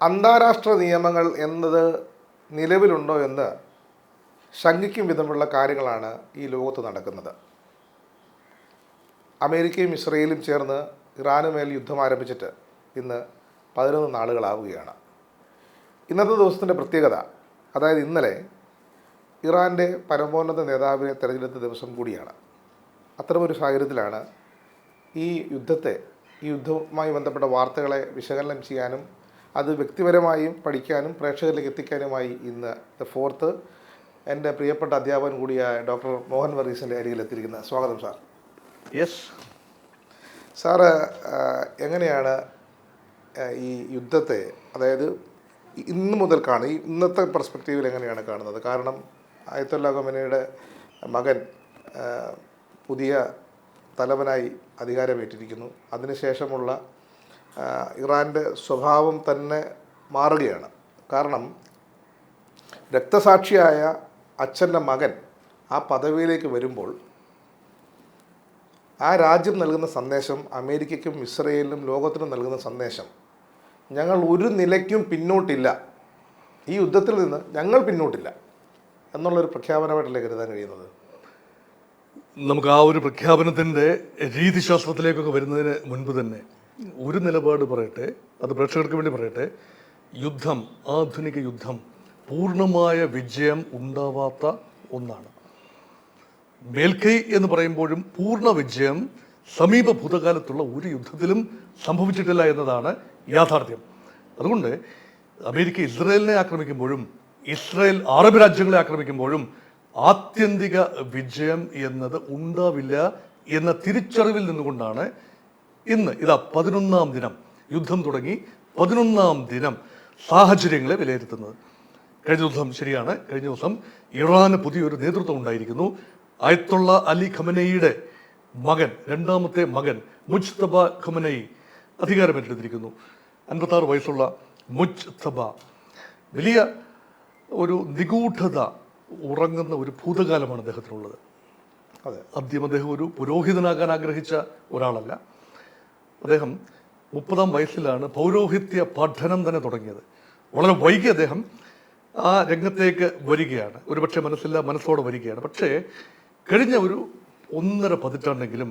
അന്താരാഷ്ട്ര നിയമങ്ങൾ എന്നത് നിലവിലുണ്ടോ എന്ന് ശങ്കിക്കും വിധമുള്ള കാര്യങ്ങളാണ് ഈ ലോകത്ത് നടക്കുന്നത്. അമേരിക്കയും ഇസ്രയേലും ചേർന്ന് ഇറാനുമേൽ യുദ്ധം ആരംഭിച്ചിട്ട് ഇന്ന് 11 നാളുകളാവുകയാണ്. ഇന്നത്തെ ദിവസത്തിൻ്റെ പ്രത്യേകത, അതായത് ഇന്നലെ ഇറാൻ്റെ പരമോന്നത നേതാവിനെ തിരഞ്ഞെടുത്ത ദിവസം കൂടിയാണ്. അത്തരമൊരു സാഹചര്യത്തിലാണ് ഈ യുദ്ധവുമായി ബന്ധപ്പെട്ട വാർത്തകളെ വിശകലനം ചെയ്യാനും അത് വ്യക്തിപരമായും പഠിക്കാനും പ്രേക്ഷകരിലേക്ക് എത്തിക്കാനുമായി ഇന്ന് ദ ഫോർത്ത് എൻ്റെ പ്രിയപ്പെട്ട അധ്യാപകൻ കൂടിയായ ഡോക്ടർ മോഹൻ വർഗീസിൻ്റെ അരികിൽ എത്തിയിരിക്കുന്നത്. സ്വാഗതം സാർ. യെസ് സാറ് എങ്ങനെയാണ് ഈ യുദ്ധത്തെ, അതായത് ഇന്ന് മുതൽ ഇന്നത്തെ പെർസ്പെക്റ്റീവിൽ എങ്ങനെയാണ് കാണുന്നത്? കാരണം അയത്തുല്ല ഖമനയുടെ മകൻ പുതിയ തലവനായി അധികാരമേറ്റിരിക്കുന്നു. അതിനുശേഷമുള്ള ഇറാൻ്റെ സ്വഭാവം തന്നെ മാറുകയാണ്. കാരണം രക്തസാക്ഷിയായ അച്ഛൻ്റെ മകൻ ആ പദവിയിലേക്ക് വരുമ്പോൾ ആ രാജ്യം നൽകുന്ന സന്ദേശം, അമേരിക്കയ്ക്കും ഇസ്രയേലിനും ലോകത്തിനും നൽകുന്ന സന്ദേശം, ഞങ്ങൾ ഒരു നിലയ്ക്കും പിന്നോട്ടില്ല, ഈ യുദ്ധത്തിൽ നിന്ന് ഞങ്ങൾ പിന്നോട്ടില്ല എന്നുള്ളൊരു പ്രഖ്യാപനമായിട്ടല്ലേ കരുതാൻ കഴിയുന്നത്? നമുക്ക് ആ ഒരു പ്രഖ്യാപനത്തിൻ്റെ രീതിശാസ്ത്രത്തിലേക്കൊക്കെ വരുന്നതിന് മുൻപ് തന്നെ ഒരു നിലപാട് പറയട്ടെ, അത് പ്രേക്ഷകർക്ക് വേണ്ടി പറയട്ടെ. യുദ്ധം, ആധുനിക യുദ്ധം പൂർണ്ണമായ വിജയം ഉണ്ടാവാത്ത ഒന്നാണ്. മേൽക്കൈ എന്ന് പറയുമ്പോഴും പൂർണ്ണ വിജയം സമീപ ഭൂതകാലത്തുള്ള ഒരു യുദ്ധത്തിലും സംഭവിച്ചിട്ടില്ല എന്നതാണ് യാഥാർത്ഥ്യം. അതുകൊണ്ട് അമേരിക്ക ഇസ്രയേലിനെ ആക്രമിക്കുമ്പോഴും ഇസ്രയേൽ അറബ് രാജ്യങ്ങളെ ആക്രമിക്കുമ്പോഴും ആത്യന്തിക വിജയം എന്നത് ഉണ്ടാവില്ല എന്ന തിരിച്ചറിവിൽ നിന്നുകൊണ്ടാണ് ഇന്ന് 11-ാം ദിനം യുദ്ധം തുടങ്ങി 11-ാം ദിനം സാഹചര്യങ്ങളെ വിലയിരുത്തുന്നത്. കഴിഞ്ഞ ദിവസം, ശരിയാണ്, കഴിഞ്ഞ ദിവസം ഇറാന് പുതിയൊരു നേതൃത്വം ഉണ്ടായിരിക്കുന്നു. അയത്തുള്ള അലി ഖമനയുടെ മകൻ, രണ്ടാമത്തെ മകൻ മുജ്തബ ഖമനയി അധികാരമേറ്റെടുത്തിരിക്കുന്നു. 56 വയസ്സുള്ള മുജ്തബ വലിയ ഒരു നിഗൂഢത ഉറങ്ങുന്ന ഒരു ഭൂതകാലമാണ് അദ്ദേഹത്തിനുള്ളത്. അതെ, ആദ്യം അദ്ദേഹം ഒരു പുരോഹിതനാകാൻ ആഗ്രഹിച്ച ഒരാളല്ല. അദ്ദേഹം 30-ാം വയസ്സിലാണ് പൗരോഹിത്യ പഠനം തന്നെ തുടങ്ങിയത്. വളരെ വൈകി അദ്ദേഹം ആ രംഗത്തേക്ക് വരികയാണ്. ഒരുപക്ഷെ മനസ്സോടെ വരികയാണ്. പക്ഷേ കഴിഞ്ഞ ഒരു 1.5 പതിറ്റാണ്ടെങ്കിലും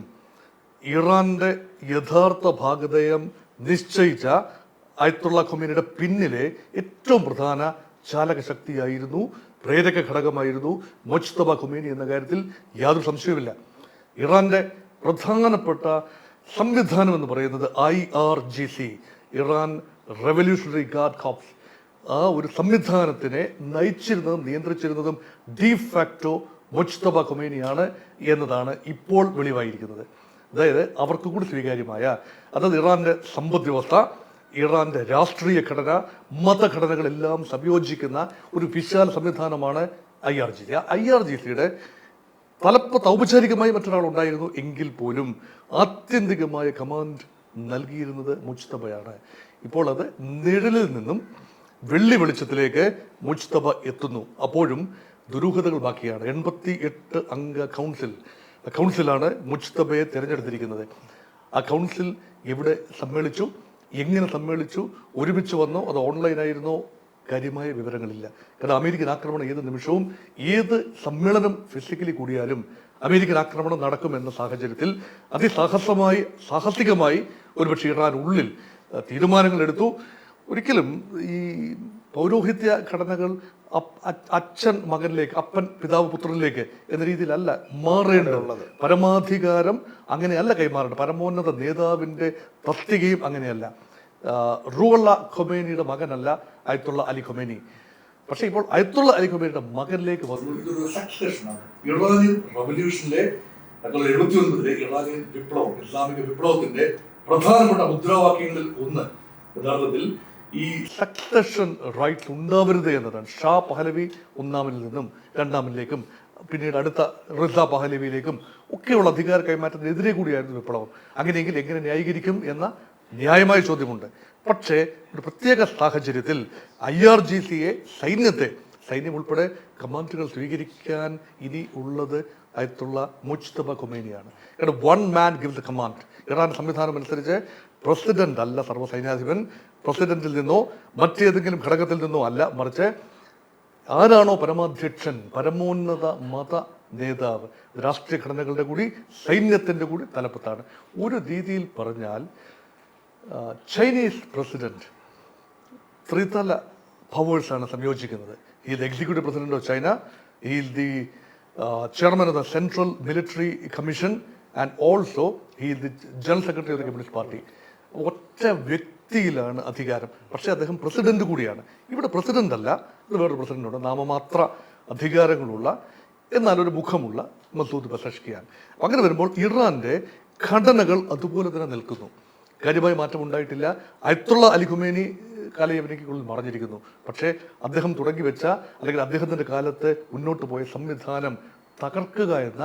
ഇറാന്റെ യഥാർത്ഥ ഭാഗധേയം നിശ്ചയിച്ച അയത്തുള്ള ഖമീനിയുടെ പിന്നിലെ ഏറ്റവും പ്രധാന ചാലകശക്തിയായിരുന്നു, പ്രേരക ഘടകമായിരുന്നു മുജ്തബ ഖമീനി എന്ന കാര്യത്തിൽ യാതൊരു സംശയവുമില്ല. ഇറാന്റെ പ്രധാനപ്പെട്ട സംവിധാനം എന്ന് പറയുന്നത് IRGC, Iran revolutionary guard corps. ആ ഒരു സംവിധാനത്തിനെ നയിച്ചിരുന്നതും നിയന്ത്രിച്ചിരുന്നതും ഡിഫാക്ടോ മുജ്തബ ഖമീനിയാണ് എന്നതാണ് ഇപ്പോൾ വെളിവായിരിക്കുന്നത്. അതായത് അവർക്ക് കൂടി സ്വീകാര്യമായ, അതായത് ഇറാന്റെ സമ്പദ് വ്യവസ്ഥ, ഇറാന്റെ രാഷ്ട്രീയ ഘടന, മതഘടനകളെല്ലാം സംയോജിക്കുന്ന ഒരു വിശാല സംവിധാനമാണ് IRGC. IRGCയുടെ തലപ്പത്ത് ഔപചാരികമായി മറ്റൊരാൾ ഉണ്ടായിരുന്നു എങ്കിൽ പോലും ആത്യന്തികമായ കമാൻഡ് നൽകിയിരുന്നത് മുജ്തബയാണ്. ഇപ്പോൾ അത് നിഴലിൽ നിന്നും വെള്ളി വെളിച്ചത്തിലേക്ക് മുജ്തബ എത്തുന്നു. അപ്പോഴും ദുരൂഹതകൾ ബാക്കിയാണ്. 88 അംഗ കൗൺസിലാണ് മുജ്തബയെ തിരഞ്ഞെടുത്തിരിക്കുന്നത്. ആ കൗൺസിൽ എവിടെ സമ്മേളിച്ചു, എങ്ങനെ സമ്മേളിച്ചു, ഒരുമിച്ച് വന്നോ അതോ ഓൺലൈനായിരുന്നോ, കാര്യമായ വിവരങ്ങളില്ല. കാരണം അമേരിക്കൻ ആക്രമണം ഏത് നിമിഷവും, ഏത് സമ്മേളനം ഫിസിക്കലി കൂടിയാലും അമേരിക്കൻ ആക്രമണം നടക്കുമെന്ന സാഹചര്യത്തിൽ സാഹസികമായി ഒരുപക്ഷെ ഇറാൻ ഉള്ളിൽ തീരുമാനങ്ങൾ എടുത്തു. ഒരിക്കലും ഈ പൗരോഹിത്യ ഘടനകൾ അച്ഛൻ മകനിലേക്ക്, അപ്പൻ പിതാവ് പുത്രനിലേക്ക് എന്ന രീതിയിലല്ല മാറേണ്ടതുള്ളത്. പരമാധികാരം അങ്ങനെയല്ല കൈമാറേണ്ടത്. പരമോന്നത നേതാവിൻ്റെ തസ്തികയും അങ്ങനെയല്ല. Ruhollah ഖമേനിയുടെ മകനല്ല Ayatollah Ali Khamenei. പക്ഷേ ഇപ്പോൾ അയത്തുള്ള അലി ഖമേനിയുടെ മകനിലേക്ക് വന്നു. ഇതൊരു സക്സഷനാണ്. ഇറാനിയൻ റവല്യൂഷനിലെ 1979 ഇറാനിയൻ വിപ്ലവം, ഇസ്ലാമിക വിപ്ലവത്തിന്റെ പ്രധാനപ്പെട്ട മുദ്രാവാക്യങ്ങളിൽ ഒന്ന് യഥാർത്ഥത്തിൽ ഈ സക്സഷൻ റൈറ്റ്സ് ഉണ്ടാവരുത് എന്നതാണ്. ഷാ പഹലവി ഒന്നാമനിൽ നിന്നും രണ്ടാമനിലേക്കും പിന്നീട് അടുത്ത റിസ പഹലവിയിലേക്കും ഒക്കെയുള്ള അധികാര കൈമാറ്റത്തിനെതിരെ കൂടിയായിരുന്നു വിപ്ലവം. അങ്ങനെയെങ്കിൽ എങ്ങനെ ന്യായീകരിക്കും എന്ന ന്യായമായ ചോദ്യമുണ്ട്. പക്ഷേ ഒരു പ്രത്യേക സാഹചര്യത്തിൽ IRGCയെ, സൈന്യം ഉൾപ്പെടെ കമാൻഡുകൾ സ്വീകരിക്കാൻ ഇനി ഉള്ളത് അയത്തുള്ള മുജ്തബ ഖമേനിയാണ്. കാരണം 1 man gives the command. Iran സംവിധാനം അനുസരിച്ച് പ്രസിഡന്റ് അല്ല സർവ്വസൈന്യാധിപൻ, പ്രസിഡന്റിൽ നിന്നോ മറ്റേതെങ്കിലും ഘടകത്തിൽ നിന്നോ അല്ല, മറിച്ച് ആരാണോ പരമാധ്യക്ഷൻ, പരമോന്നത മത നേതാവ്, രാഷ്ട്രീയ ഘടനകളുടെ കൂടി സൈന്യത്തിൻ്റെ കൂടി തലപ്പത്താണ്. ഒരു രീതിയിൽ പറഞ്ഞാൽ ചൈനീസ് പ്രസിഡന്റ് ത്രിതല പവേഴ്സാണ് സംയോജിക്കുന്നത്. ഈ the executive president of China, ഈ the chairman of the central military commission and also ഈ the general secretary of the communist party. ഒറ്റ വ്യക്തിയിലാണ് അധികാരം. പക്ഷേ അദ്ദേഹം പ്രസിഡന്റ് കൂടിയാണ്. ഇവിടെ പ്രസിഡന്റ് അല്ല, ഇത് വേറൊരു പ്രസിഡന്റുണ്ട്, നാമമാത്ര അധികാരങ്ങളുള്ള എന്നാൽ ഒരു മുഖമുള്ള മസൂദ് പെസഷ്കിയാൻ. അങ്ങനെ വരുമ്പോൾ ഇറാന്റെ ഘടനകൾ അതുപോലെ തന്നെ നിൽക്കുന്നു. കാര്യമായ മാറ്റം ഉണ്ടായിട്ടില്ല. അയത്തുള്ള അലി ഖുമേനി കാലയവനിക്കുള്ളിൽ മറഞ്ഞിരിക്കുന്നു. പക്ഷേ അദ്ദേഹം തുടങ്ങി വെച്ച അല്ലെങ്കിൽ അദ്ദേഹത്തിന്റെ കാലത്ത് മുന്നോട്ട് പോയ സംവിധാനം തകർക്കുക എന്ന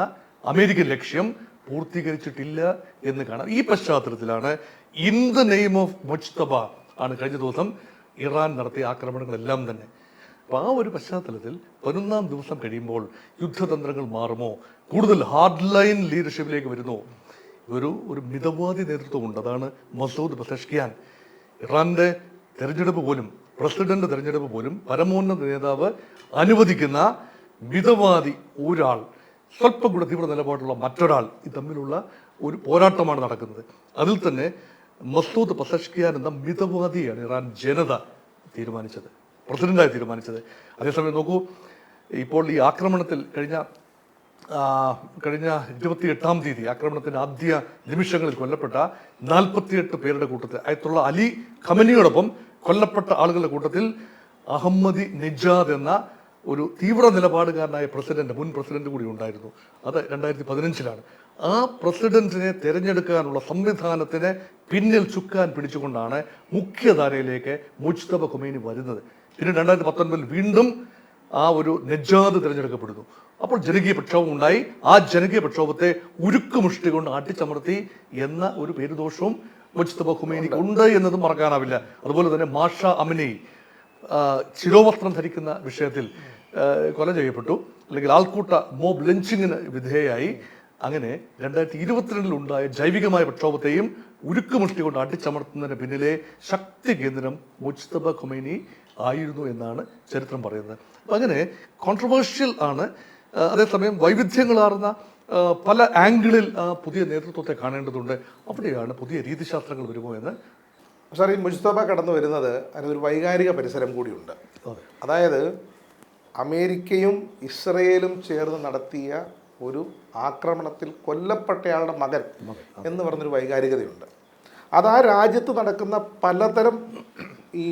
അമേരിക്കൻ ലക്ഷ്യം പൂർത്തീകരിച്ചിട്ടില്ല എന്ന് കാണാം. ഈ പശ്ചാത്തലത്തിലാണ് in the name of Mojtaba ആണ് കഴിഞ്ഞ ദിവസം ഇറാൻ നടത്തിയ ആക്രമണങ്ങളെല്ലാം തന്നെ. അപ്പോൾ ആ ഒരു പശ്ചാത്തലത്തിൽ 11-ാം ദിവസം കഴിയുമ്പോൾ യുദ്ധതന്ത്രങ്ങൾ മാറുമോ? കൂടുതൽ ഹാർഡ് ലൈൻ ലീഡർഷിപ്പിലേക്ക് വരുന്നു? ഒരു മിതവാദി നേതൃത്വമുണ്ട്, അതാണ് മസൂദ് പെസഷ്കിയാൻ. ഇറാന്റെ തെരഞ്ഞെടുപ്പ് പോലും, പ്രസിഡന്റ് തെരഞ്ഞെടുപ്പ് പോലും പരമോന്നത നേതാവ് അനുവദിക്കുന്ന മിതവാദി ഒരാൾ, സ്വല്പം കൂടെ തീവ്ര നിലപാടുള്ള മറ്റൊരാൾ, ഇത് തമ്മിലുള്ള ഒരു പോരാട്ടമാണ് നടക്കുന്നത്. അതിൽ തന്നെ മസൂദ് പെസഷ്കിയാൻ എന്ന മിതവാദിയാണ് ഇറാൻ ജനത തീരുമാനിച്ചത്, പ്രസിഡന്റായി തീരുമാനിച്ചത്. അതേസമയം നോക്കൂ, ഇപ്പോൾ ഈ ആക്രമണത്തിൽ കഴിഞ്ഞ 28-ാം തീയതി ആക്രമണത്തിന്റെ ആദ്യ നിമിഷങ്ങളിൽ കൊല്ലപ്പെട്ട 48 പേരുടെ കൂട്ടത്തിൽ അയത്തുള്ള അലി ഖമനിയോടൊപ്പം കൊല്ലപ്പെട്ട ആളുകളുടെ കൂട്ടത്തിൽ അഹമ്മദി നിജാദ് എന്ന ഒരു തീവ്ര നിലപാടുകാരനായ മുൻ പ്രസിഡന്റ് കൂടി ഉണ്ടായിരുന്നു. അത് 2015-ലാണ്. ആ പ്രസിഡന്റിനെ തിരഞ്ഞെടുക്കാനുള്ള സംവിധാനത്തിന് പിന്നിൽ ചുക്കാൻ പിടിച്ചുകൊണ്ടാണ് മുഖ്യധാരയിലേക്ക് മുജ്തബ ഖുമൈനി വരുന്നത്. പിന്നെ 2019 വീണ്ടും ആ ഒരു നിജാദ് തിരഞ്ഞെടുക്കപ്പെടുന്നു. അപ്പോൾ ജനകീയ പ്രക്ഷോഭം ഉണ്ടായി. ആ ജനകീയ പ്രക്ഷോഭത്തെ ഉരുക്കുമുഷ്ടി കൊണ്ട് അടിച്ചമർത്തി എന്ന ഒരു പേരുദോഷവും മുജ്തബ ഖുമൈനിക്ക് ഉണ്ട് എന്നതും മറക്കാനാവില്ല. അതുപോലെ തന്നെ മാഷ അമിനി ശിരോവസ്ത്രം ധരിക്കുന്ന വിഷയത്തിൽ കൊല ചെയ്യപ്പെട്ടു, അല്ലെങ്കിൽ ആൾക്കൂട്ട മോബ് ലിഞ്ചിങ്ങിന് വിധേയായി. അങ്ങനെ 2022 ഉണ്ടായ ജൈവികമായ പ്രക്ഷോഭത്തെയും ഉരുക്കുമുഷ്ടി കൊണ്ട് അടിച്ചമർത്തുന്നതിന് പിന്നിലെ ശക്തി കേന്ദ്രം മുജ്തബ ഖുമൈനി ആയിരുന്നു എന്നാണ് ചരിത്രം പറയുന്നത്. അപ്പം അങ്ങനെ കോൺട്രവേഴ്ഷ്യൽ ആണ്. അതേസമയം വൈവിധ്യങ്ങളാർന്ന പല ആംഗിളിൽ പുതിയ നേതൃത്വത്തെ കാണേണ്ടതുണ്ട്. അവിടെയാണ് പുതിയ രീതിശാസ്ത്രങ്ങൾ വരുമോ എന്ന്. സാർ, ഈ മുജ്തബ കടന്നു വരുന്നത് അതിനൊരു വൈകാരിക പരിസരം കൂടിയുണ്ട്. അതായത് അമേരിക്കയും ഇസ്രയേലും ചേർന്ന് നടത്തിയ ഒരു ആക്രമണത്തിൽ കൊല്ലപ്പെട്ടയാളുടെ മകൻ എന്ന് പറഞ്ഞൊരു വൈകാരികതയുണ്ട്. അത് ആ രാജ്യത്ത് നടക്കുന്ന പലതരം ഈ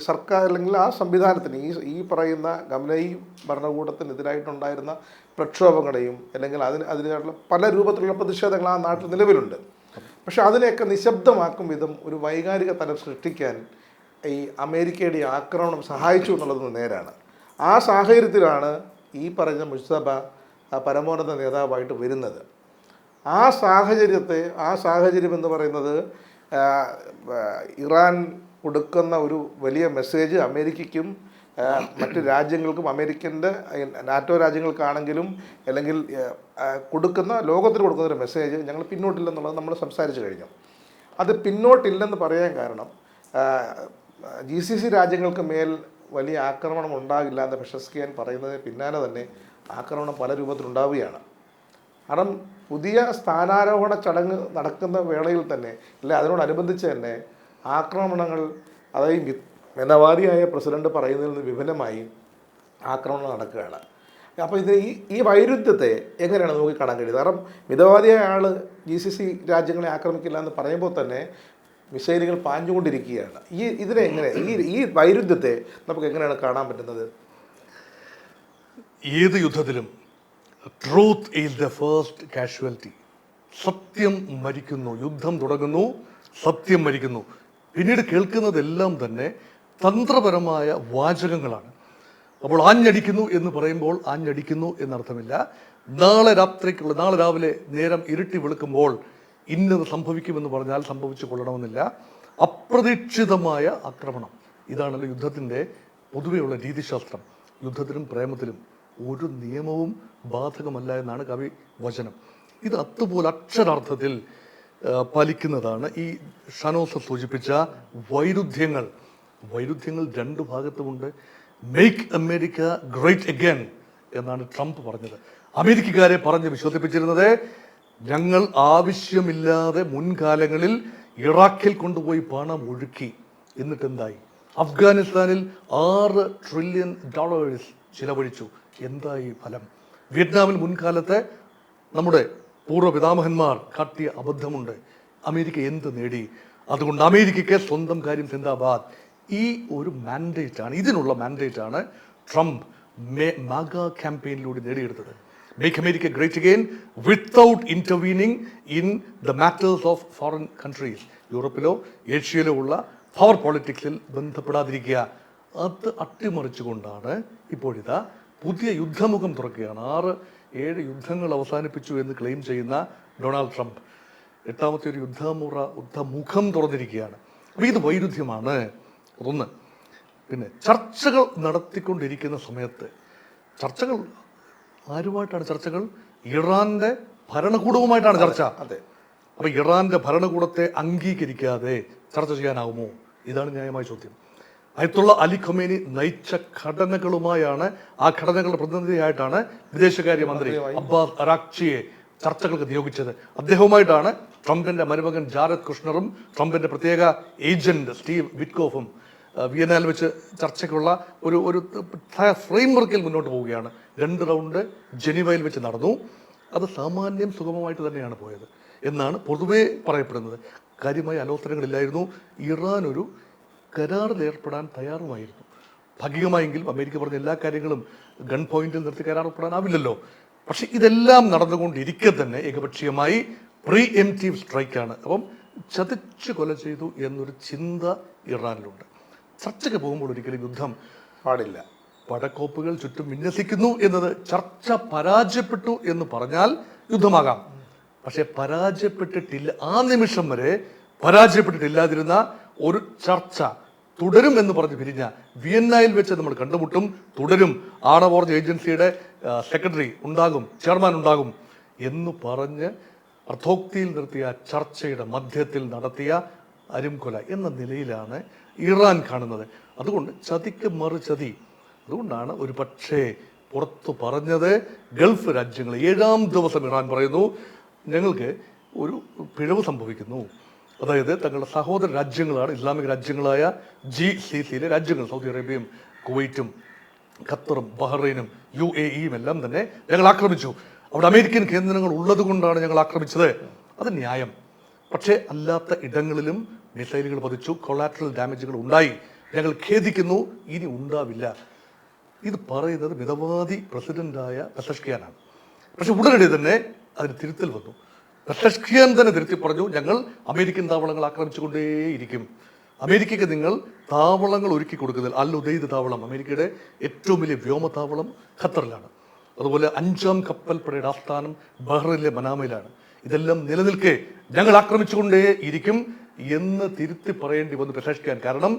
സർക്കാർ അല്ലെങ്കിൽ ആ സംവിധാനത്തിന് ഈ പറയുന്ന ഖമനഈ ഭരണകൂടത്തിനെതിരായിട്ടുണ്ടായിരുന്ന പ്രക്ഷോഭങ്ങളെയും അല്ലെങ്കിൽ അതിനായിട്ടുള്ള പല രൂപത്തിലുള്ള പ്രതിഷേധങ്ങൾ ആ നാട്ടിൽ നിലവിലുണ്ട്. പക്ഷെ അതിനെയൊക്കെ നിശബ്ദമാക്കും വിധം ഒരു വൈകാരിക തലം സൃഷ്ടിക്കാൻ ഈ അമേരിക്കയുടെ ആക്രമണം സഹായിച്ചു എന്നുള്ളത് നേരാണ്. ആ സാഹചര്യത്തിലാണ് ഈ പറഞ്ഞ മുജ്തബ പരമോന്നത നേതാവായിട്ട് വരുന്നത്. ആ സാഹചര്യം എന്ന് പറയുന്നത് ഇറാൻ കൊടുക്കുന്ന ഒരു വലിയ മെസ്സേജ് അമേരിക്കയ്ക്കും മറ്റ് രാജ്യങ്ങൾക്കും, അമേരിക്കൻ്റെ നാറ്റോ രാജ്യങ്ങൾക്കാണെങ്കിലും അല്ലെങ്കിൽ ലോകത്തിന് കൊടുക്കുന്ന ഒരു മെസ്സേജ്, ഞങ്ങൾ പിന്നോട്ടില്ലെന്നുള്ളത് നമ്മൾ സംസാരിച്ചു കഴിഞ്ഞു. അത് പിന്നോട്ടില്ലെന്ന് പറയാൻ കാരണം GCC രാജ്യങ്ങൾക്ക് മേൽ വലിയ ആക്രമണം ഉണ്ടാകില്ല എന്ന് പെസഷ്കിയാൻ പറയുന്നതിന് പിന്നാലെ തന്നെ ആക്രമണം പല രൂപത്തിലുണ്ടാവുകയാണ്. കാരണം പുതിയ സ്ഥാനാരോഹണ ചടങ്ങ് നടക്കുന്ന വേളയിൽ തന്നെ, അല്ലെ അതിനോടനുബന്ധിച്ച് തന്നെ ആക്രമണങ്ങൾ, അതായത് മിതവാദിയായ പ്രസിഡന്റ് പറയുന്നതിൽ നിന്ന് വിഭിന്നമായി ആക്രമണം നടക്കുകയാണ്. അപ്പോൾ ഈ വൈരുദ്ധ്യത്തെ എങ്ങനെയാണ് നമുക്ക് കാണാൻ കഴിയുന്നത്? കാരണം മിതവാദിയായ ആൾ GCC രാജ്യങ്ങളെ ആക്രമിക്കില്ല എന്ന് പറയുമ്പോൾ തന്നെ മിസൈലുകൾ പാഞ്ഞുകൊണ്ടിരിക്കുകയാണ്. ഇതിനെ എങ്ങനെ ഈ വൈരുദ്ധ്യത്തെ നമുക്ക് എങ്ങനെയാണ് കാണാൻ പറ്റുന്നത്? ഏത് യുദ്ധത്തിലും truth is the first casualty. സത്യം മരിക്കുന്നു. യുദ്ധം തുടങ്ങുന്നു, സത്യം മരിക്കുന്നു. പിന്നീട് കേൾക്കുന്നതെല്ലാം തന്നെ തന്ത്രപരമായ വാചകങ്ങളാണ്. അപ്പോൾ ആഞ്ഞടിക്കുന്നു എന്ന് പറയുമ്പോൾ ആഞ്ഞടിക്കുന്നു എന്നർത്ഥമില്ല. നാളെ രാവിലെ നേരം ഇരുട്ടി വെളുക്കുമ്പോൾ ഇന്നത് സംഭവിക്കുമെന്ന് പറഞ്ഞാൽ സംഭവിച്ചു കൊള്ളണമെന്നില്ല. അപ്രതീക്ഷിതമായ ആക്രമണം, ഇതാണല്ലോ യുദ്ധത്തിൻ്റെ പൊതുവെയുള്ള രീതിശാസ്ത്രം. യുദ്ധത്തിലും പ്രേമത്തിലും ഒരു നിയമവും ബാധകമല്ല എന്നാണ് കവി വചനം. ഇത് അതുപോലെ അക്ഷരാർത്ഥത്തിൽ പാലിക്കുന്നതാണ് ഈ ഷാനോസ് സൂചിപ്പിച്ച വൈരുദ്ധ്യങ്ങൾ. വൈരുദ്ധ്യങ്ങൾ രണ്ടു ഭാഗത്തുമുണ്ട്. മേക്ക് അമേരിക്ക ഗ്രേറ്റ് അഗൈൻ എന്നാണ് ട്രംപ് പറഞ്ഞത്. അമേരിക്കക്കാരെ പറഞ്ഞ് വിശ്വസിപ്പിച്ചിരുന്നത് ഞങ്ങൾ ആവശ്യമില്ലാതെ മുൻകാലങ്ങളിൽ ഇറാഖിൽ കൊണ്ടുപോയി പണം ഒഴുക്കി. എന്നിട്ട് എന്തായി? അഫ്ഗാനിസ്ഥാനിൽ $6 ട്രില്യൺ ചിലവഴിച്ചു. എന്തായി ഫലം? വിയറ്റ്നാമിൽ മുൻകാലത്തെ നമ്മുടെ പൂർവ്വപിതാമഹന്മാർ കാട്ടിയ അബദ്ധമുണ്ട്. അമേരിക്ക എന്ത് നേടി? അതുകൊണ്ട് അമേരിക്കയ്ക്ക് സ്വന്തം കാര്യം സിന്ദാബാദ്. ഈ ഒരു മാൻഡേറ്റാണ്, ഇതിനുള്ള മാൻഡേറ്റാണ് ട്രംപ് മാഗ ക്യാമ്പയിനിലൂടെ നേടിയെടുത്തത്. Make America great again without intervening in the matters of foreign countries. യൂറോപ്പിലോ ഏഷ്യയിലോ ഉള്ള പവർ പൊളിറ്റിക്സിൽ ബന്ധപ്പെടാതിരിക്കുക. അത് അട്ടിമറിച്ചുകൊണ്ടാണ് ഇപ്പോഴിതാ പുതിയ യുദ്ധമുഖം തുറക്കുകയാണ്. 6-7 യുദ്ധങ്ങൾ അവസാനിപ്പിച്ചു എന്ന് ക്ലെയിം ചെയ്യുന്ന ഡൊണാൾഡ് ട്രംപ് 8ാമത്തെ ഒരു യുദ്ധമുഖം തുറന്നിരിക്കുകയാണ്. അപ്പോൾ ഇത് വൈരുദ്ധ്യമാണ് ഒന്ന്. പിന്നെ ചർച്ചകൾ നടത്തിക്കൊണ്ടിരിക്കുന്ന സമയത്ത് ചർച്ചകൾ ആരുമായിട്ടാണ് ചർച്ചകൾ? ഇറാന്റെ ഭരണകൂടവുമായിട്ടാണ് ചർച്ച. അതെ. അപ്പൊ ഇറാന്റെ ഭരണകൂടത്തെ അംഗീകരിക്കാതെ ചർച്ച ചെയ്യാനാവുമോ? ഇതാണ് ന്യായമായ ചോദ്യം. അയത്തുള്ള അലി ഖൊമേനി നയിച്ച ഘടനകളുമായാണ്, ആ ഘടനകളുടെ പ്രതിനിധിയായിട്ടാണ് വിദേശകാര്യമന്ത്രി അബ്ബാസ് അറാക്ചിയെ ചർച്ചകൾക്ക് നിയോഗിച്ചത്. അദ്ദേഹവുമായിട്ടാണ് ട്രംപിന്റെ മരുമകൻ ജാരദ് കുഷ്ണറും ട്രംപിന്റെ പ്രത്യേക ഏജന്റ് സ്റ്റീവ് വിറ്റ്കോഫും വിയന്നയിൽ വെച്ച് ചർച്ചയ്ക്കുള്ള ഒരു ഫ്രെയിംവർക്കിൽ മുന്നോട്ട് പോവുകയാണ്. 2 റൗണ്ട് ജനീവയിൽ വെച്ച് നടന്നു. അത് സാമാന്യം സുഗമമായിട്ട് തന്നെയാണ് പോയത് എന്നാണ് പൊതുവെ പറയപ്പെടുന്നത്. കാര്യമായ ആലോചനകളില്ലായിരുന്നു. ഇറാൻ ഒരു കരാറിൽ ഏർപ്പെടാൻ തയ്യാറുമായിരുന്നു. ഭാഗികമായെങ്കിലും അമേരിക്ക പറഞ്ഞ എല്ലാ കാര്യങ്ങളും ഗൺ പോയിന്റിൽ നിർത്തി കരാറിൽപ്പെടാനാവില്ലല്ലോ. പക്ഷെ ഇതെല്ലാം നടന്നുകൊണ്ടിരിക്കെ തന്നെ ഏകപക്ഷീയമായി പ്രീ എംപ്റ്റീവ് സ്ട്രൈക്കാണ്. അപ്പം ചതിച്ചു കൊല ചെയ്തു എന്നൊരു ചിന്ത ഇറാനിലുണ്ട്. ചർച്ചയ്ക്ക് പോകുമ്പോൾ ഒരിക്കലും യുദ്ധം പാടില്ല. പടക്കോപ്പുകൾ ചുറ്റും വിന്യസിക്കുന്നു എന്നത് ചർച്ച പരാജയപ്പെട്ടു എന്ന് പറഞ്ഞാൽ യുദ്ധമാകാം. പക്ഷെ പരാജയപ്പെട്ടിട്ടില്ല, ആ നിമിഷം വരെ പരാജയപ്പെട്ടിട്ടില്ലാതിരുന്ന ഒരു ചർച്ച തുടരും എന്ന് പറഞ്ഞ് പിരിഞ്ഞ വിയന്നയിൽ വെച്ച് നമ്മൾ കണ്ടുമുട്ടും, തുടരും. ആണവോർജ ഏജൻസിയുടെ സെക്രട്ടറി ഉണ്ടാകും, ചെയർമാൻ ഉണ്ടാകും എന്ന് പറഞ്ഞ് അർത്ഥോക്തിയിൽ നിർത്തിയ ചർച്ചയുടെ മധ്യത്തിൽ നടത്തിയ അരുംകൊല എന്ന നിലയിലാണ് ഇറാൻ കാണുന്നത്. അതുകൊണ്ട് ചതിക്ക് മറു ചതി. അതുകൊണ്ടാണ് ഒരു പക്ഷേ പുറത്തു പറഞ്ഞത് ഗൾഫ് രാജ്യങ്ങൾ 7ാം ദിവസം ഇറാൻ പറയുന്നു ഞങ്ങൾക്ക് ഒരു പിഴവ് സംഭവിക്കുന്നു. അതായത് തങ്ങളുടെ സഹോദര രാജ്യങ്ങളാണ് ഇസ്ലാമിക രാജ്യങ്ങളായ GCCയിലെ രാജ്യങ്ങൾ, സൗദി അറേബ്യയും കുവൈറ്റും ഖത്തറും ബഹ്റൈനും UAEയും എല്ലാം തന്നെ ഞങ്ങൾ ആക്രമിച്ചു. അവിടെ അമേരിക്കൻ കേന്ദ്രങ്ങൾ ഉള്ളത് കൊണ്ടാണ് ഞങ്ങൾ ആക്രമിച്ചത്. അത് ന്യായം. പക്ഷേ അല്ലാത്ത ഇടങ്ങളിലും മിസൈലുകൾ പതിച്ചു, കൊളാറ്ററൽ ഡാമേജുകൾ ഉണ്ടായി. ഞങ്ങൾ ഖേദിക്കുന്നു, ഇനി ഉണ്ടാവില്ല. ഇത് പറയുന്നത് മിതവാദി പ്രസിഡന്റായ പെസഷ്കിയാനാണ്. പക്ഷെ ഉടനടി തന്നെ അതിന് തിരുത്തൽ വന്നു. പെസഷ്കിയാൻ തന്നെ തിരുത്തി പറഞ്ഞു ഞങ്ങൾ അമേരിക്കൻ താവളങ്ങൾ ആക്രമിച്ചുകൊണ്ടേയിരിക്കും. അമേരിക്കയ്ക്ക് നിങ്ങൾ താവളങ്ങൾ ഒരുക്കി കൊടുക്കുന്നതിൽ അൽ ഉദൈദ് താവളം, അമേരിക്കയുടെ ഏറ്റവും വലിയ വ്യോമതാവളം ഖത്തറിലാണ്. അതുപോലെ 5ാം കപ്പൽപ്പടയുടെ ആസ്ഥാനം ബഹ്റൈനിലെ മനാമയിലാണ്. ഇതെല്ലാം നിലനിൽക്കെ ഞങ്ങൾ ആക്രമിച്ചുകൊണ്ടേയിരിക്കും എന്ന് തിരുത്തി പറയേണ്ടി വന്നു പെസഷ്കിയാൻ. കാരണം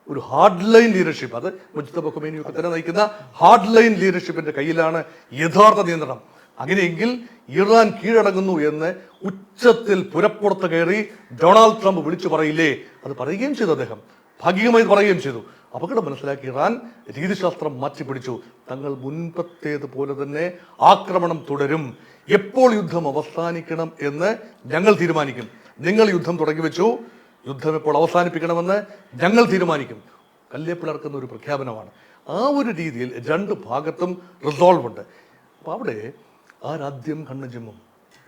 ഒരു ഹാർഡ് ലൈൻ ലീഡർഷിപ്പ്, അത് മുജ്തബ ഖൊമേനിയൊക്കെ തന്നെ നയിക്കുന്ന ഹാർഡ് ലൈൻ ലീഡർഷിപ്പിന്റെ കയ്യിലാണ് യഥാർത്ഥ നിയന്ത്രണം. അങ്ങനെയെങ്കിൽ ഇറാൻ കീഴടങ്ങുന്നു എന്ന് ഉച്ചത്തിൽ പുരപ്പുറത്ത് കയറി ഡൊണാൾഡ് ട്രംപ് വിളിച്ചു പറയില്ലേ? അത് പറയുകയും ചെയ്തു. അദ്ദേഹം ഭാഗികമായി പറയുകയും ചെയ്തു. അപകടം മനസ്സിലാക്കി ഇറാൻ രീതിശാസ്ത്രം മാറ്റിപ്പിടിച്ചു. തങ്ങൾ മുൻപത്തേതുപോലെ തന്നെ ആക്രമണം തുടരും. എപ്പോൾ യുദ്ധം അവസാനിക്കണം എന്ന് ഞങ്ങൾ തീരുമാനിക്കും. നിങ്ങൾ യുദ്ധം തുടങ്ങി വെച്ചു, യുദ്ധം എപ്പോൾ അവസാനിപ്പിക്കണമെന്ന് ഞങ്ങൾ തീരുമാനിക്കും. കല്ലേപ്പിളർക്കുന്ന ഒരു പ്രഖ്യാപനമാണ്. ആ ഒരു രീതിയിൽ 2 ഭാഗത്തും റിസോൾവ് ഉണ്ട്. അപ്പോൾ അവിടെ ആരാദ്യം കണ്ണു ചിമ്മും?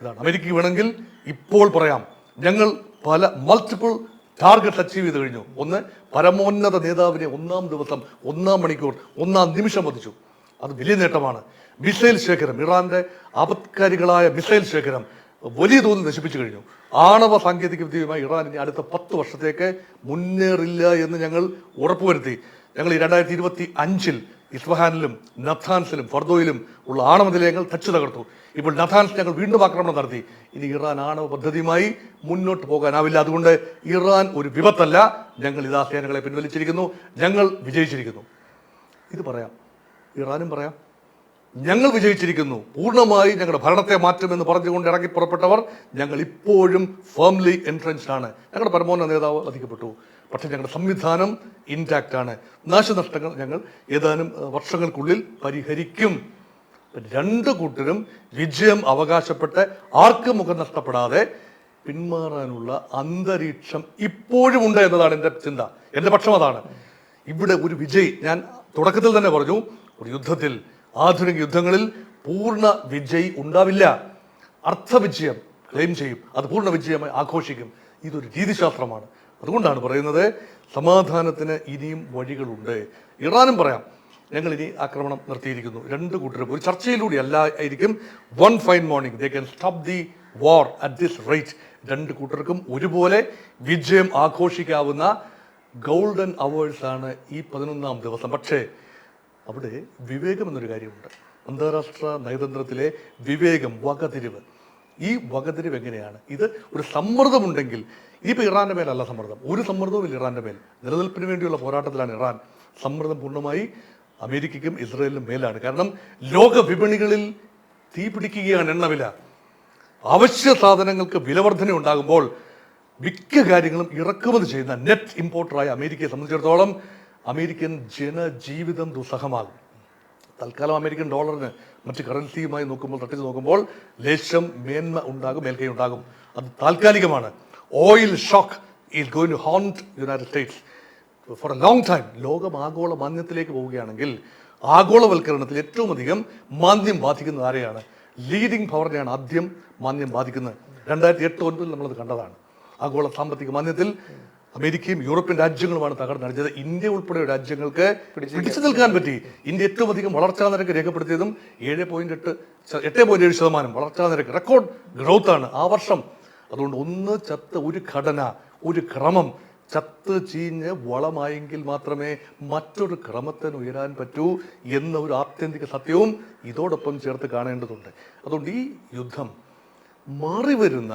ഇതാണ്. അമേരിക്കയ്ക്ക് വേണമെങ്കിൽ ഇപ്പോൾ പറയാം ഞങ്ങൾ പല മൾട്ടിപ്പിൾ ടാർഗറ്റ് അച്ചീവ് ചെയ്ത് കഴിഞ്ഞു. ഒന്ന്, പരമോന്നത നേതാവിനെ 1ാം ദിവസം 1ാം മണിക്കൂർ 1ാം നിമിഷം വധിച്ചു. അത് വലിയ നേട്ടമാണ്. മിസൈൽ ശേഖരം, ഇറാന്റെ ആപത്കാരികളായ മിസൈൽ ശേഖരം വലിയ തോതിൽ നശിപ്പിച്ചു കഴിഞ്ഞു. ആണവ സാങ്കേതിക വിദ്യയുമായി ഇറാൻ ഇനി അടുത്ത 10 വർഷത്തേക്ക് മുന്നേറില്ല എന്ന് ഞങ്ങൾ ഉറപ്പുവരുത്തി. ഞങ്ങൾ ഈ 2025-ൽ ഇസ്ഫഹാനിലും നഥാൻസിലും ഫർദോയിലും ഉള്ള ആണവ നിലയങ്ങൾ തച്ചു തകർത്തു. ഇപ്പോൾ നഥാൻസ് ഞങ്ങൾ വീണ്ടും ആക്രമണം നടത്തി. ഇനി ഇറാൻ ആണവ പദ്ധതിയുമായി മുന്നോട്ട് പോകാനാവില്ല. അതുകൊണ്ട് ഇറാൻ ഒരു വിപത്തല്ല. ഞങ്ങൾ ഇതാ സേനകളെ പിൻവലിച്ചിരിക്കുന്നു, ഞങ്ങൾ വിജയിച്ചിരിക്കുന്നു. ഇത് പറയാം, ഇറാനും പറയാം, ഞങ്ങൾ വിജയിച്ചിരിക്കുന്നു, പൂർണ്ണമായി ഞങ്ങളുടെ ഭരണത്തെ മാറ്റുമെന്ന് പറഞ്ഞുകൊണ്ട് ഇറങ്ങി പുറപ്പെട്ടവർ ഞങ്ങൾ ഇപ്പോഴും ഫേംലി എൻട്രൻസ്ഡ് ആണ്. ഞങ്ങളുടെ പരമോന്നത നേതാവ് വധിക്കപ്പെട്ടു, പക്ഷേ ഞങ്ങളുടെ സംവിധാനം ഇൻടാക്റ്റ് ആണ്. നാശനഷ്ടങ്ങൾ ഞങ്ങൾ ഏതാനും വർഷങ്ങൾക്കുള്ളിൽ പരിഹരിക്കും. രണ്ട് കൂട്ടരും വിജയം അവകാശപ്പെട്ട് ആർക്കും മുഖം നഷ്ടപ്പെടാതെ പിന്മാറാനുള്ള അന്തരീക്ഷം ഇപ്പോഴും ഉണ്ട് എന്നതാണ് എൻ്റെ ചിന്ത, എൻ്റെ പക്ഷം അതാണ്. ഇവിടെ ഒരു വിജയ്, ഞാൻ തുടക്കത്തിൽ തന്നെ പറഞ്ഞു, ഒരു യുദ്ധത്തിൽ, ആധുനിക യുദ്ധങ്ങളിൽ പൂർണ്ണ വിജയ് ഉണ്ടാവില്ല. അർത്ഥവിജയം ക്ലെയിം ചെയ്യും, അത് പൂർണ്ണ വിജയമായി ആഘോഷിക്കും. ഇതൊരു രീതിശാസ്ത്രമാണ്. അതുകൊണ്ടാണ് പറയുന്നത് സമാധാനത്തിന് ഇനിയും വഴികളുണ്ട്. ഇറാനും പറയാം, ഞങ്ങൾ ഇനി ആക്രമണം നിർത്തിയിരിക്കുന്നു. രണ്ട് കൂട്ടരും ഒരു ചർച്ചയിലൂടെ അല്ല ആയിരിക്കും. One fine morning they can stop the war at this rate. രണ്ട് കൂട്ടർക്കും ഒരുപോലെ വിജയം ആഘോഷിക്കാവുന്ന ഗോൾഡൻ അവേഴ്സ് ആണ് ഈ 11-ാം ദിവസം. പക്ഷേ അവിടെ വിവേകം എന്നൊരു കാര്യമുണ്ട്. അന്താരാഷ്ട്ര നയതന്ത്രത്തിലെ വിവേകം, വകതിരിവ്. ഈ വകതിരിവ് എങ്ങനെയാണ്? ഇത് ഒരു സമ്മർദ്ദമുണ്ടെങ്കിൽ, ഇതിപ്പോൾ ഇറാൻ്റെ മേലല്ല സമ്മർദ്ദം, ഒരു സമ്മർദ്ദവുമില്ല ഇറാൻ്റെ മേൽ. നിലനിൽപ്പിന് വേണ്ടിയുള്ള പോരാട്ടത്തിലാണ് ഇറാൻ. സമ്മർദ്ദം പൂർണ്ണമായി അമേരിക്കയ്ക്കും ഇസ്രായേലിനും മേലാണ്. കാരണം ലോക വിപണികളിൽ തീ പിടിക്കുകയാണ് എണ്ണവില. അവശ്യ സാധനങ്ങൾക്ക് വിലവർധന ഉണ്ടാകുമ്പോൾ മിക്ക കാര്യങ്ങളും ഇറക്കുമതി ചെയ്യുന്ന നെറ്റ് ഇമ്പോർട്ടറായ അമേരിക്കയെ സംബന്ധിച്ചിടത്തോളം അമേരിക്കൻ ജനജീവിതം ദുസ്സഹമാകും. തൽക്കാലം അമേരിക്കൻ ഡോളറിന് മറ്റ് കറൻസിയുമായി നോക്കുമ്പോൾ, തട്ടിച്ച് നോക്കുമ്പോൾ ലേശം മേന്മ ഉണ്ടാകും, മേൽക്കൈ ഉണ്ടാകും. അത് താൽക്കാലികമാണ്. Oil shock is going to haunt United States for a long time. ലോകം ആഗോള മാന്ദ്യത്തിലേക്ക് പോവുകയാണെങ്കിൽ ആഗോളവൽക്കരണത്തിൽ ഏറ്റവും അധികം മാന്ദ്യം ബാധിക്കുന്നത് ആരെയാണ്? ലീഡിംഗ് പവറിനെയാണ് ആദ്യം മാന്ദ്യം ബാധിക്കുന്നത്. 2008-09 നമ്മളത് കണ്ടതാണ്. ആഗോള സാമ്പത്തിക മാന്ദ്യത്തിൽ അമേരിക്കയും യൂറോപ്യൻ രാജ്യങ്ങളുമാണ് തകർന്നടിച്ചത്. ഇന്ത്യ ഉൾപ്പെടെ രാജ്യങ്ങൾക്ക് പിടിച്ചു നിൽക്കാൻ പറ്റി. ഇന്ത്യ ഏറ്റവും അധികം വളർച്ചാ നിരക്ക് രേഖപ്പെടുത്തിയതും 8.7% വളർച്ചാ നിരക്ക്, റെക്കോർഡ് ഗ്രോത്ത് ആണ് ആ വർഷം. അതുകൊണ്ട് ഒന്ന് ചത്ത്, ഒരു ഘടന, ഒരു ക്രമം ചത്ത് ചീഞ്ഞ് വളമായെങ്കിൽ മാത്രമേ മറ്റൊരു ക്രമത്തിന് ഉയരാൻ പറ്റൂ എന്ന ഒരു ആത്യന്തിക സത്യവും ഇതോടൊപ്പം ചേർത്ത് കാണേണ്ടതുണ്ട്. അതുകൊണ്ട് ഈ യുദ്ധം മാറിവരുന്ന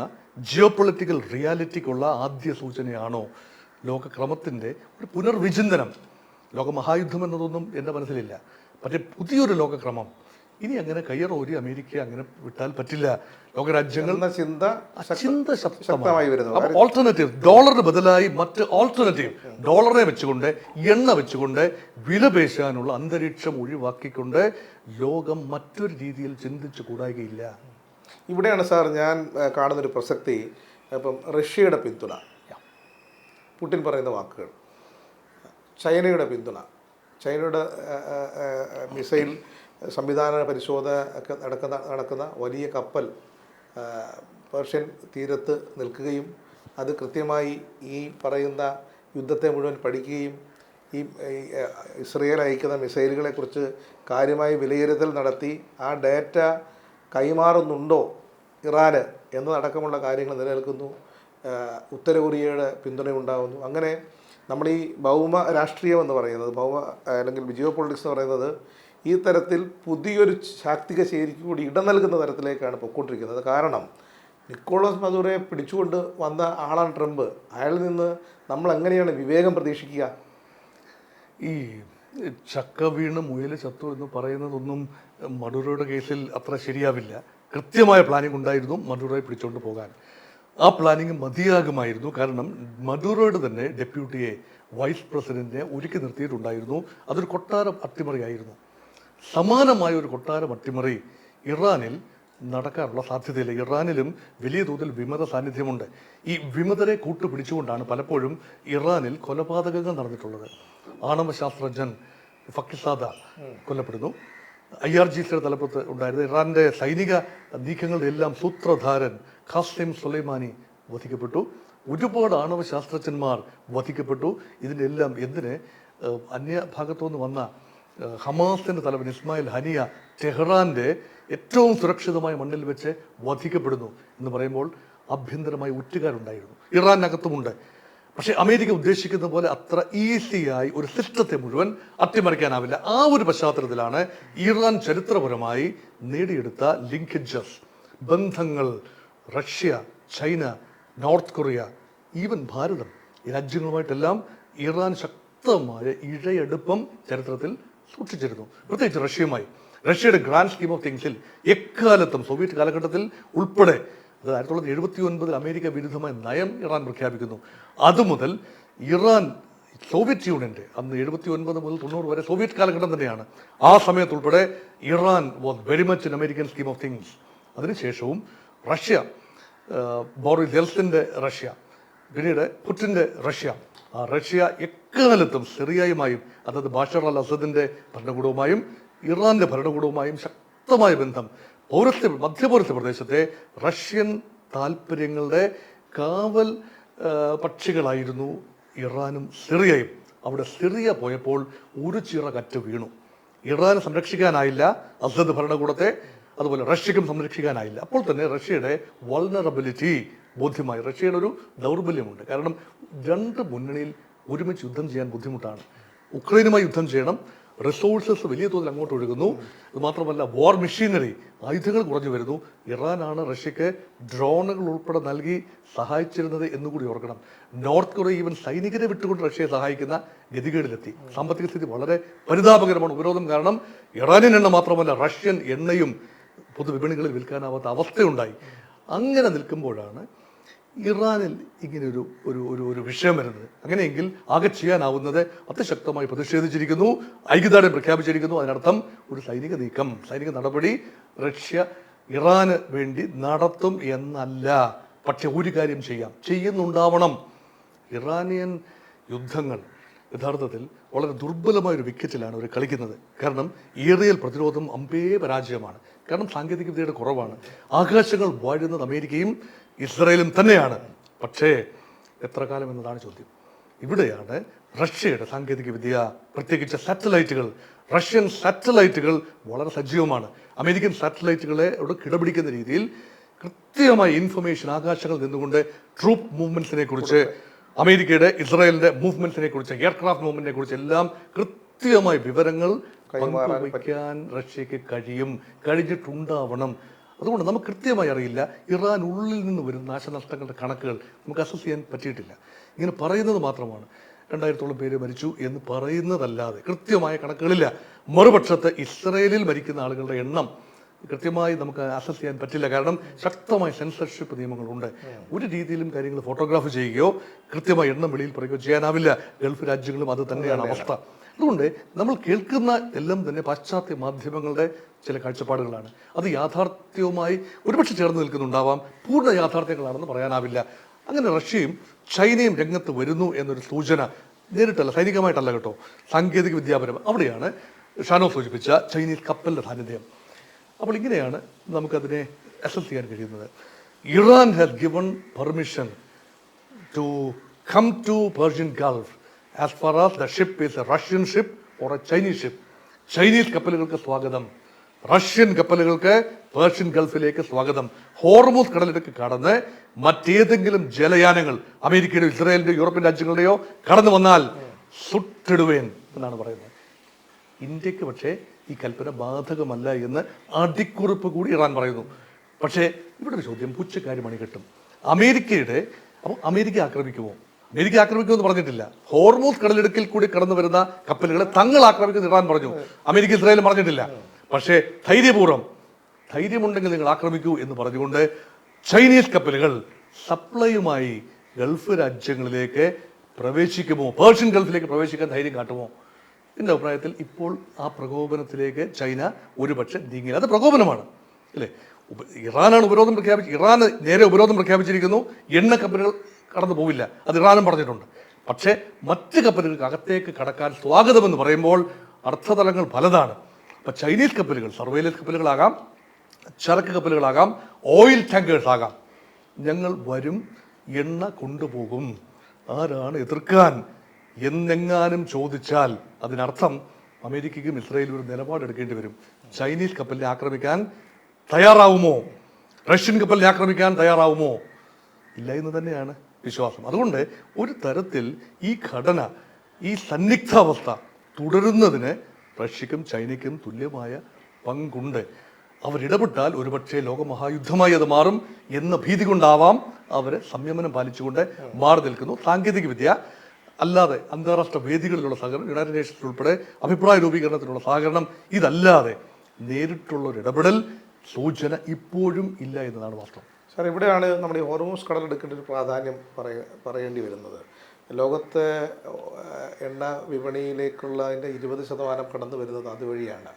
ജിയോ പൊളിറ്റിക്കൽ റിയാലിറ്റിക്കുള്ള ആദ്യ സൂചനയാണോ? ലോകക്രമത്തിൻ്റെ ഒരു പുനർവിചിന്തനം. ലോകമഹായുദ്ധം എന്നതൊന്നും എൻ്റെ മനസ്സിലില്ല. പക്ഷേ പുതിയൊരു ലോകക്രമം ഇനി അങ്ങനെ കയ്യറോരി അമേരിക്ക അങ്ങനെ വിട്ടാൽ പറ്റില്ല. ലോകരാജ്യങ്ങൾ ചിന്ത ശക്തമായി വരുന്നു. അപ്പോൾ ഓൾട്ടർനേറ്റീവ്, ഡോളറിന് ബദലായി മറ്റ് ഓൾട്ടർനേറ്റീവ്, ഡോളറിനെ വെച്ചുകൊണ്ട്, എണ്ണ വെച്ചുകൊണ്ട് വില പേശാനുള്ള അന്തരീക്ഷം ഒഴിവാക്കിക്കൊണ്ട് ലോകം മറ്റൊരു രീതിയിൽ ചിന്തിച്ചു കൂടായികയില്ല. ഇവിടെയാണ് സാർ ഞാൻ കാണുന്നൊരു പ്രസക്തി. ഇപ്പം റഷ്യയുടെ പിന്തുണ, പുടിൻ പറയുന്ന വാക്കുകൾ, ചൈനയുടെ പിന്തുണ, ചൈനയുടെ മിസൈൽ സംവിധാന പരിശോധന ഒക്കെ നടക്കുന്ന വലിയ കപ്പൽ പേർഷ്യൻ തീരത്ത് നിൽക്കുകയും അത് കൃത്യമായി ഈ പറയുന്ന യുദ്ധത്തെ മുഴുവൻ പഠിക്കുകയും ഈ ഇസ്രയേൽ അയക്കുന്ന മിസൈലുകളെക്കുറിച്ച് കാര്യമായി വിലയിരുത്തൽ നടത്തി ആ ഡേറ്റ കൈമാറുന്നുണ്ടോ ഇറാന് എന്നതടക്കമുള്ള കാര്യങ്ങൾ നിലനിൽക്കുന്നു. ഉത്തര കൊറിയയുടെ പിന്തുണയുണ്ടാകുന്നു. അങ്ങനെ നമ്മൾ ഈ ഭൗമ രാഷ്ട്രീയം എന്ന് പറയുന്നത്, അല്ലെങ്കിൽ ജിയോ പൊളിറ്റിക്സ് എന്ന് പറയുന്നത് ഈ തരത്തിൽ പുതിയൊരു ശാക്തിക ചേരിക്ക് കൂടി ഇടം നൽകുന്ന തരത്തിലേക്കാണ് പൊയ്ക്കൊണ്ടിരിക്കുന്നത്. കാരണം നിക്കോളാസ് മദുറോയെ പിടിച്ചുകൊണ്ട് വന്ന ആളാണ് ട്രംപ്. അയാളിൽ നിന്ന് നമ്മൾ എങ്ങനെയാണ് വിവേകം പ്രതീക്ഷിക്കുക? ഈ ചക്ക വീണ് മുയൽ ചത്തു എന്ന് പറയുന്നതൊന്നും മഡുറോയുടെ കേസിൽ അത്ര ശരിയാവില്ല. കൃത്യമായ പ്ലാനിംഗ് ഉണ്ടായിരുന്നു മഡുറോയെ പിടിച്ചുകൊണ്ട് പോകാൻ. ആ പ്ലാനിങ് മതിയാകുമായിരുന്നു. കാരണം മഡുറോയുടെ തന്നെ ഡെപ്യൂട്ടിയെ, വൈസ് പ്രസിഡന്റിനെ ഒരുക്കി നിർത്തിയിട്ടുണ്ടായിരുന്നു. അതൊരു കൊട്ടാരം അട്ടിമറിയായിരുന്നു. സമാനമായ ഒരു കൊട്ടാരം അട്ടിമറി ഇറാനിൽ നടക്കാനുള്ള സാധ്യതയില്ല. ഇറാനിലും വലിയ തോതിൽ വിമത സാന്നിധ്യമുണ്ട്. ഈ വിമതരെ കൂട്ടുപിടിച്ചുകൊണ്ടാണ് പലപ്പോഴും ഇറാനിൽ കൊലപാതകങ്ങൾ നടന്നിട്ടുള്ളത്. ആണവശാസ്ത്രജ്ഞൻ ഫക്കിസാദ കൊല്ലപ്പെടുന്നു. IRGCയുടെ തലപ്പത്ത് ഉണ്ടായിരുന്ന ഇറാന്റെ സൈനിക നീക്കങ്ങളുടെ എല്ലാം സൂത്രധാരൻ ഖാസിം സുലൈമാനി വധിക്കപ്പെട്ടു. ഒരുപാട് ആണവശാസ്ത്രജ്ഞന്മാർ വധിക്കപ്പെട്ടു. ഇതിൻ്റെ എല്ലാം എന്തിന്? അന്യഭാഗത്തുനിന്ന് വന്ന ഹമാസിന്റെ തലവൻ ഇസ്മായിൽ ഹനിയ ടെഹ്റാന്റെ ഏറ്റവും സുരക്ഷിതമായ മണ്ണിൽ വെച്ച് വധിക്കപ്പെടുന്നു എന്ന് പറയുമ്പോൾ ആഭ്യന്തരമായ ഒറ്റുകാരുണ്ടായിരുന്നു. ഇറാനകത്തുമുണ്ട്. പക്ഷേ അമേരിക്ക ഉദ്ദേശിക്കുന്ന പോലെ അത്ര ഈസിയായി ഒരു സിസ്റ്റത്തെ മുഴുവൻ അട്ടിമറിക്കാനാവില്ല. ആ ഒരു പശ്ചാത്തലത്തിലാണ് ഇറാൻ ചരിത്രപരമായി നേടിയെടുത്ത ലിങ്കേജസ്, ബന്ധങ്ങൾ, Russia, China, North Korea, even Bharatam, ഈ രാജ്യങ്ങളുമായിട്ടെല്ലാം ഇറാൻ ശക്തമായ ഇഴയടുപ്പം ചരിത്രത്തിൽ സൂക്ഷിച്ചിരുന്നു. പ്രത്യേകിച്ച് റഷ്യയുമായി. റഷ്യയുടെ ഗ്രാൻഡ് സ്കീം ഓഫ് തിങ്സിൽ എക്കാലത്തും സോവിയറ്റ് കാലഘട്ടത്തിൽ ഉൾപ്പെടെ, അത് 1979 അമേരിക്ക വിരുദ്ധമായ നയം ഇറാൻ പ്രഖ്യാപിക്കുന്നു. അതുമുതൽ ഇറാൻ സോവിയറ്റ് യൂണിയൻ്റെ അന്ന് 79 മുതൽ 90 വരെ സോവിയറ്റ് കാലഘട്ടം തന്നെയാണ്. ആ സമയത്തുൾപ്പെടെ Iran was very much in American scheme of things. അതിനുശേഷവും റഷ്യ, ബോറിസ് യെൽസിൻ്റെ റഷ്യ, പിന്നീട് പുടിൻ്റെ റഷ്യ, ആ റഷ്യ എക്കാലത്തും സിറിയയുമായും, അതായത് ബാഷർ അൽ അസദിൻ്റെ ഭരണകൂടവുമായും ഇറാൻ്റെ ഭരണകൂടവുമായും ശക്തമായ ബന്ധം. മധ്യപൗരസ്ത്യ പ്രദേശത്തെ റഷ്യൻ താല്പര്യങ്ങളുടെ കാവൽ പക്ഷികളായിരുന്നു ഇറാനും സിറിയയും. അവിടെ സിറിയ പോയപ്പോൾ ഒരു ചിറ കറ്റ് വീണു. ഇറാനെ സംരക്ഷിക്കാനായില്ല അസദ് ഭരണകൂടത്തെ, അതുപോലെ റഷ്യക്കും സംരക്ഷിക്കാനായില്ല. അപ്പോൾ തന്നെ റഷ്യയുടെ വൾനറബിലിറ്റി ബോധ്യമായി. റഷ്യയുടെ ഒരു ദൗർബല്യമുണ്ട്. കാരണം രണ്ട് മുന്നണിയിൽ ഒരുമിച്ച് യുദ്ധം ചെയ്യാൻ ബുദ്ധിമുട്ടാണ്. ഉക്രൈനുമായി യുദ്ധം ചെയ്യണം, റിസോഴ്സസ് വലിയ തോതിൽ അങ്ങോട്ട് ഒഴുകുന്നു. അതുമാത്രമല്ല വാർ മെഷീനറി, ആയുധങ്ങൾ കുറഞ്ഞു വരുന്നു. ഇറാനാണ് റഷ്യക്ക് ഡ്രോണുകൾ ഉൾപ്പെടെ നൽകി സഹായിച്ചിരുന്നത് എന്നുകൂടി ഓർക്കണം. നോർത്ത് കൊറിയ ഈവൻ സൈനികരെ വിട്ടുകൊണ്ട് റഷ്യയെ സഹായിക്കുന്ന ഗതികേടിലെത്തി. സാമ്പത്തിക സ്ഥിതി വളരെ പരിതാപകരമാണ്. ഉപരോധം കാരണം ഇറാനിയൻ എണ്ണ മാത്രമല്ല റഷ്യൻ എണ്ണയും പൊതുവിപണികളിൽ വിൽക്കാനാവാത്ത അവസ്ഥയുണ്ടായി. അങ്ങനെ നിൽക്കുമ്പോഴാണ് ഇറാനിൽ ഇങ്ങനെ ഒരു വിഷയം വരുന്നത്. അങ്ങനെയെങ്കിൽ ആകെ ചെയ്യാനാവുന്നത് അതിശക്തമായി പ്രതിഷേധിച്ചിരിക്കുന്നു, ഐക്യദാർഢ്യം പ്രഖ്യാപിച്ചിരിക്കുന്നു. അതിനർത്ഥം ഒരു സൈനിക നീക്കം, സൈനിക നടപടി റഷ്യ ഇറാന് വേണ്ടി നടത്തും എന്നല്ല. പക്ഷെ ഒരു കാര്യം ചെയ്യുന്നുണ്ടാവണം. ഇറാനിയൻ യുദ്ധങ്ങൾ യഥാർത്ഥത്തിൽ വളരെ ദുർബലമായൊരു വിക്കറ്റിലാണ് അവർ കളിക്കുന്നത്. കാരണം ഏറിയൽ പ്രതിരോധം അമ്പേ പരാജയമാണ്. കാരണം സാങ്കേതിക വിദ്യയുടെ കുറവാണ്. ആകാശങ്ങൾ വാഴുന്നത് അമേരിക്കയും ഇസ്രായേലും തന്നെയാണ്. പക്ഷേ എത്ര കാലം എന്നതാണ് ചോദ്യം. ഇവിടെയാണ് റഷ്യയുടെ സാങ്കേതിക വിദ്യ, പ്രത്യേകിച്ച് സാറ്റലൈറ്റുകൾ. റഷ്യൻ സാറ്റലൈറ്റുകൾ വളരെ സജീവമാണ്. അമേരിക്കൻ സാറ്റലൈറ്റുകളെ അവിടെ കിടപിടിക്കുന്ന രീതിയിൽ കൃത്യമായ ഇൻഫർമേഷൻ ആകാശങ്ങളിൽ നിന്നുകൊണ്ട് ട്രൂപ്പ് മൂവ്മെന്റ്സിനെ കുറിച്ച്, അമേരിക്കയുടെ ഇസ്രായേലിന്റെ മൂവ്മെന്റ്സിനെ കുറിച്ച്, എയർക്രാഫ്റ്റ് മൂവ്മെന്റിനെ കുറിച്ച് എല്ലാം കൃത്യമായ വിവരങ്ങൾ പങ്കുവയ്ക്കാൻ റഷ്യക്ക് കഴിഞ്ഞിട്ടുണ്ടാവണം. അതുകൊണ്ട് നമുക്ക് കൃത്യമായി അറിയില്ല. ഇറാൻ ഉള്ളിൽ നിന്ന് വരുന്ന നാശനഷ്ടങ്ങളുടെ കണക്കുകൾ നമുക്ക് അസസ് ചെയ്യാൻ പറ്റിയിട്ടില്ല. ഇങ്ങനെ പറയുന്നത് മാത്രമാണ്. 2000-ഓളം പേര് മരിച്ചു എന്ന് പറയുന്നതല്ലാതെ കൃത്യമായ കണക്കുകളില്ല. മറുപക്ഷത്ത് ഇസ്രായേലിൽ മരിക്കുന്ന ആളുകളുടെ എണ്ണം കൃത്യമായി നമുക്ക് അസസ് ചെയ്യാൻ പറ്റില്ല. കാരണം ശക്തമായ സെൻസർഷിപ്പ് നിയമങ്ങളുണ്ട്. ഒരു രീതിയിലും കാര്യങ്ങൾ ഫോട്ടോഗ്രാഫ് ചെയ്യുകയോ കൃത്യമായ എണ്ണം വെളിയിൽ പറയുകയോ ചെയ്യാനാവില്ല. ഗൾഫ് രാജ്യങ്ങളും അത് തന്നെയാണ് അവസ്ഥ. അതുകൊണ്ട് നമ്മൾ കേൾക്കുന്ന എല്ലാം തന്നെ പാശ്ചാത്യ മാധ്യമങ്ങളുടെ ചില കാഴ്ചപ്പാടുകളാണ്. അത് യാഥാർത്ഥ്യവുമായി ഒരുപക്ഷെ ചേർന്ന് നിൽക്കുന്നുണ്ടാവാം, പൂർണ്ണ യാഥാർത്ഥ്യങ്ങളാണെന്ന് പറയാനാവില്ല. അങ്ങനെ റഷ്യയും ചൈനയും രംഗത്ത് വരുന്നു എന്നൊരു സൂചന നേരിട്ടല്ല, സൈനികമായിട്ടല്ല കേട്ടോ, സാങ്കേതിക വിദ്യാപരം. അവിടെയാണ് ഷാനോ സൂചിപ്പിച്ച ചൈനീസ് കപ്പലിൻ്റെ സാന്നിധ്യം. അപ്പോൾ ഇങ്ങനെയാണ് നമുക്കതിനെ അസസ് ചെയ്യാൻ കഴിയുന്നത്. Iran has given permission to come to Persian Gulf as far as the ship is a Russian ship or a Chinese ship. Chinese കപ്പലുകൾക്ക് സ്വാഗതം, റഷ്യൻ കപ്പലുകൾക്ക് പേർഷ്യൻ ഗൾഫിലേക്ക് സ്വാഗതം. ഹോർമൂസ് കടലിടുക്ക് കടന്ന് മറ്റേതെങ്കിലും ജലയാനങ്ങൾ അമേരിക്കയുടെയോ ഇസ്രായേലിന്റെയോ യൂറോപ്യൻ രാജ്യങ്ങളുടെയോ കടന്നു വന്നാൽ സുട്ടിടുവേൻ എന്നാണ് പറയുന്നത്. ഇന്ത്യക്ക് പക്ഷേ ഈ കൽപ്പന ബാധകമല്ല എന്ന് അടിക്കുറിപ്പ് കൂടി ഇറാൻ പറയുന്നു. പക്ഷേ ഇവിടെ ഒരു ചോദ്യം, പുച്ഛക്കാരി മണി കിട്ടും. അപ്പോൾ അമേരിക്ക ആക്രമിക്കുമോ? അമേരിക്ക ആക്രമിക്കുമെന്ന് പറഞ്ഞിട്ടില്ല. ഹോർമൂസ് കടലിടുക്കിൽ കൂടി കടന്നു വരുന്ന കപ്പലുകളെ തങ്ങൾ ആക്രമിക്കുമെന്ന് ഇറാൻ പറഞ്ഞു. അമേരിക്ക ഇസ്രായേലും പറഞ്ഞിട്ടില്ല. പക്ഷേ ധൈര്യമുണ്ടെങ്കിൽ നിങ്ങൾ ആക്രമിക്കൂ എന്ന് പറഞ്ഞുകൊണ്ട് ചൈനീസ് കപ്പലുകൾ സപ്ലൈയുമായി ഗൾഫ് രാജ്യങ്ങളിലേക്ക് പ്രവേശിക്കുമോ? പേർഷ്യൻ ഗൾഫിലേക്ക് പ്രവേശിക്കാൻ ധൈര്യം കാട്ടുമോ? എൻ്റെ അഭിപ്രായത്തിൽ ഇപ്പോൾ ആ പ്രകോപനത്തിലേക്ക് ചൈന ഒരുപക്ഷെ നീങ്ങില്ല. അത് പ്രകോപനമാണ് അല്ലേ? ഇറാനാണ് ഉപരോധം ഇറാന് നേരെ ഉപരോധം പ്രഖ്യാപിച്ചിരിക്കുന്നു. എണ്ണ കപ്പലുകൾ കടന്നു പോവില്ല, അത് ഇറാനും പറഞ്ഞിട്ടുണ്ട്. പക്ഷേ മറ്റ് കപ്പലുകൾക്ക് അകത്തേക്ക് കടക്കാൻ സ്വാഗതമെന്ന് പറയുമ്പോൾ അർത്ഥതലങ്ങൾ പലതാണ്. അപ്പം ചൈനീസ് കപ്പലുകൾ സർവൈലൻസ് കപ്പലുകളാകാം, ചരക്ക് കപ്പലുകളാകാം, ഓയിൽ ടാങ്കേഴ്സ് ആകാം. ഞങ്ങൾ വരും, എണ്ണ കൊണ്ടുപോകും, ആരാണ് എതിർക്കാൻ എന്നെങ്ങാനും ചോദിച്ചാൽ അതിനർത്ഥം അമേരിക്കയ്ക്കും ഇസ്രായേലും ഒരു നിലപാടെടുക്കേണ്ടി വരും. ചൈനീസ് കപ്പലിനെ ആക്രമിക്കാൻ തയ്യാറാവുമോ? റഷ്യൻ കപ്പലിനെ ആക്രമിക്കാൻ തയ്യാറാവുമോ? ഇല്ല എന്ന് തന്നെയാണ് വിശ്വാസം. അതുകൊണ്ട് ഒരു തരത്തിൽ ഈ ഘടന, ഈ സന്നിഗ്ധാവസ്ഥ തുടരുന്നതിന് റഷ്യക്കും ചൈനയ്ക്കും തുല്യമായ പങ്കുണ്ട്. അവരിടപെട്ടാൽ ഒരുപക്ഷെ ലോകമഹായുദ്ധമായി അത് മാറും എന്ന ഭീതി കൊണ്ടാവാം അവർ സംയമനം പാലിച്ചുകൊണ്ട് മാറി നിൽക്കുന്നു. സാങ്കേതിക വിദ്യ അല്ലാതെ അന്താരാഷ്ട്ര വേദികളിലുള്ള സഹകരണം, യുണൈറ്റഡ് നേഷൻസ് ഉൾപ്പെടെ അഭിപ്രായ രൂപീകരണത്തിനുള്ള സഹകരണം, ഇതല്ലാതെ നേരിട്ടുള്ള ഒരു ഇടപെടൽ സൂചന ഇപ്പോഴും ഇല്ല എന്നതാണ് വാസ്തവം. സാർ, ഇവിടെയാണ് നമ്മുടെ ഈ ഹോർമൂസ് കടലെടുക്കേണ്ട ഒരു പ്രാധാന്യം പറയേണ്ടി വരുന്നത്. ലോകത്തെ എണ്ണ വിപണിയിലേക്കുള്ള അതിൻ്റെ 20% കടന്നു വരുന്നത് അതുവഴിയാണ്.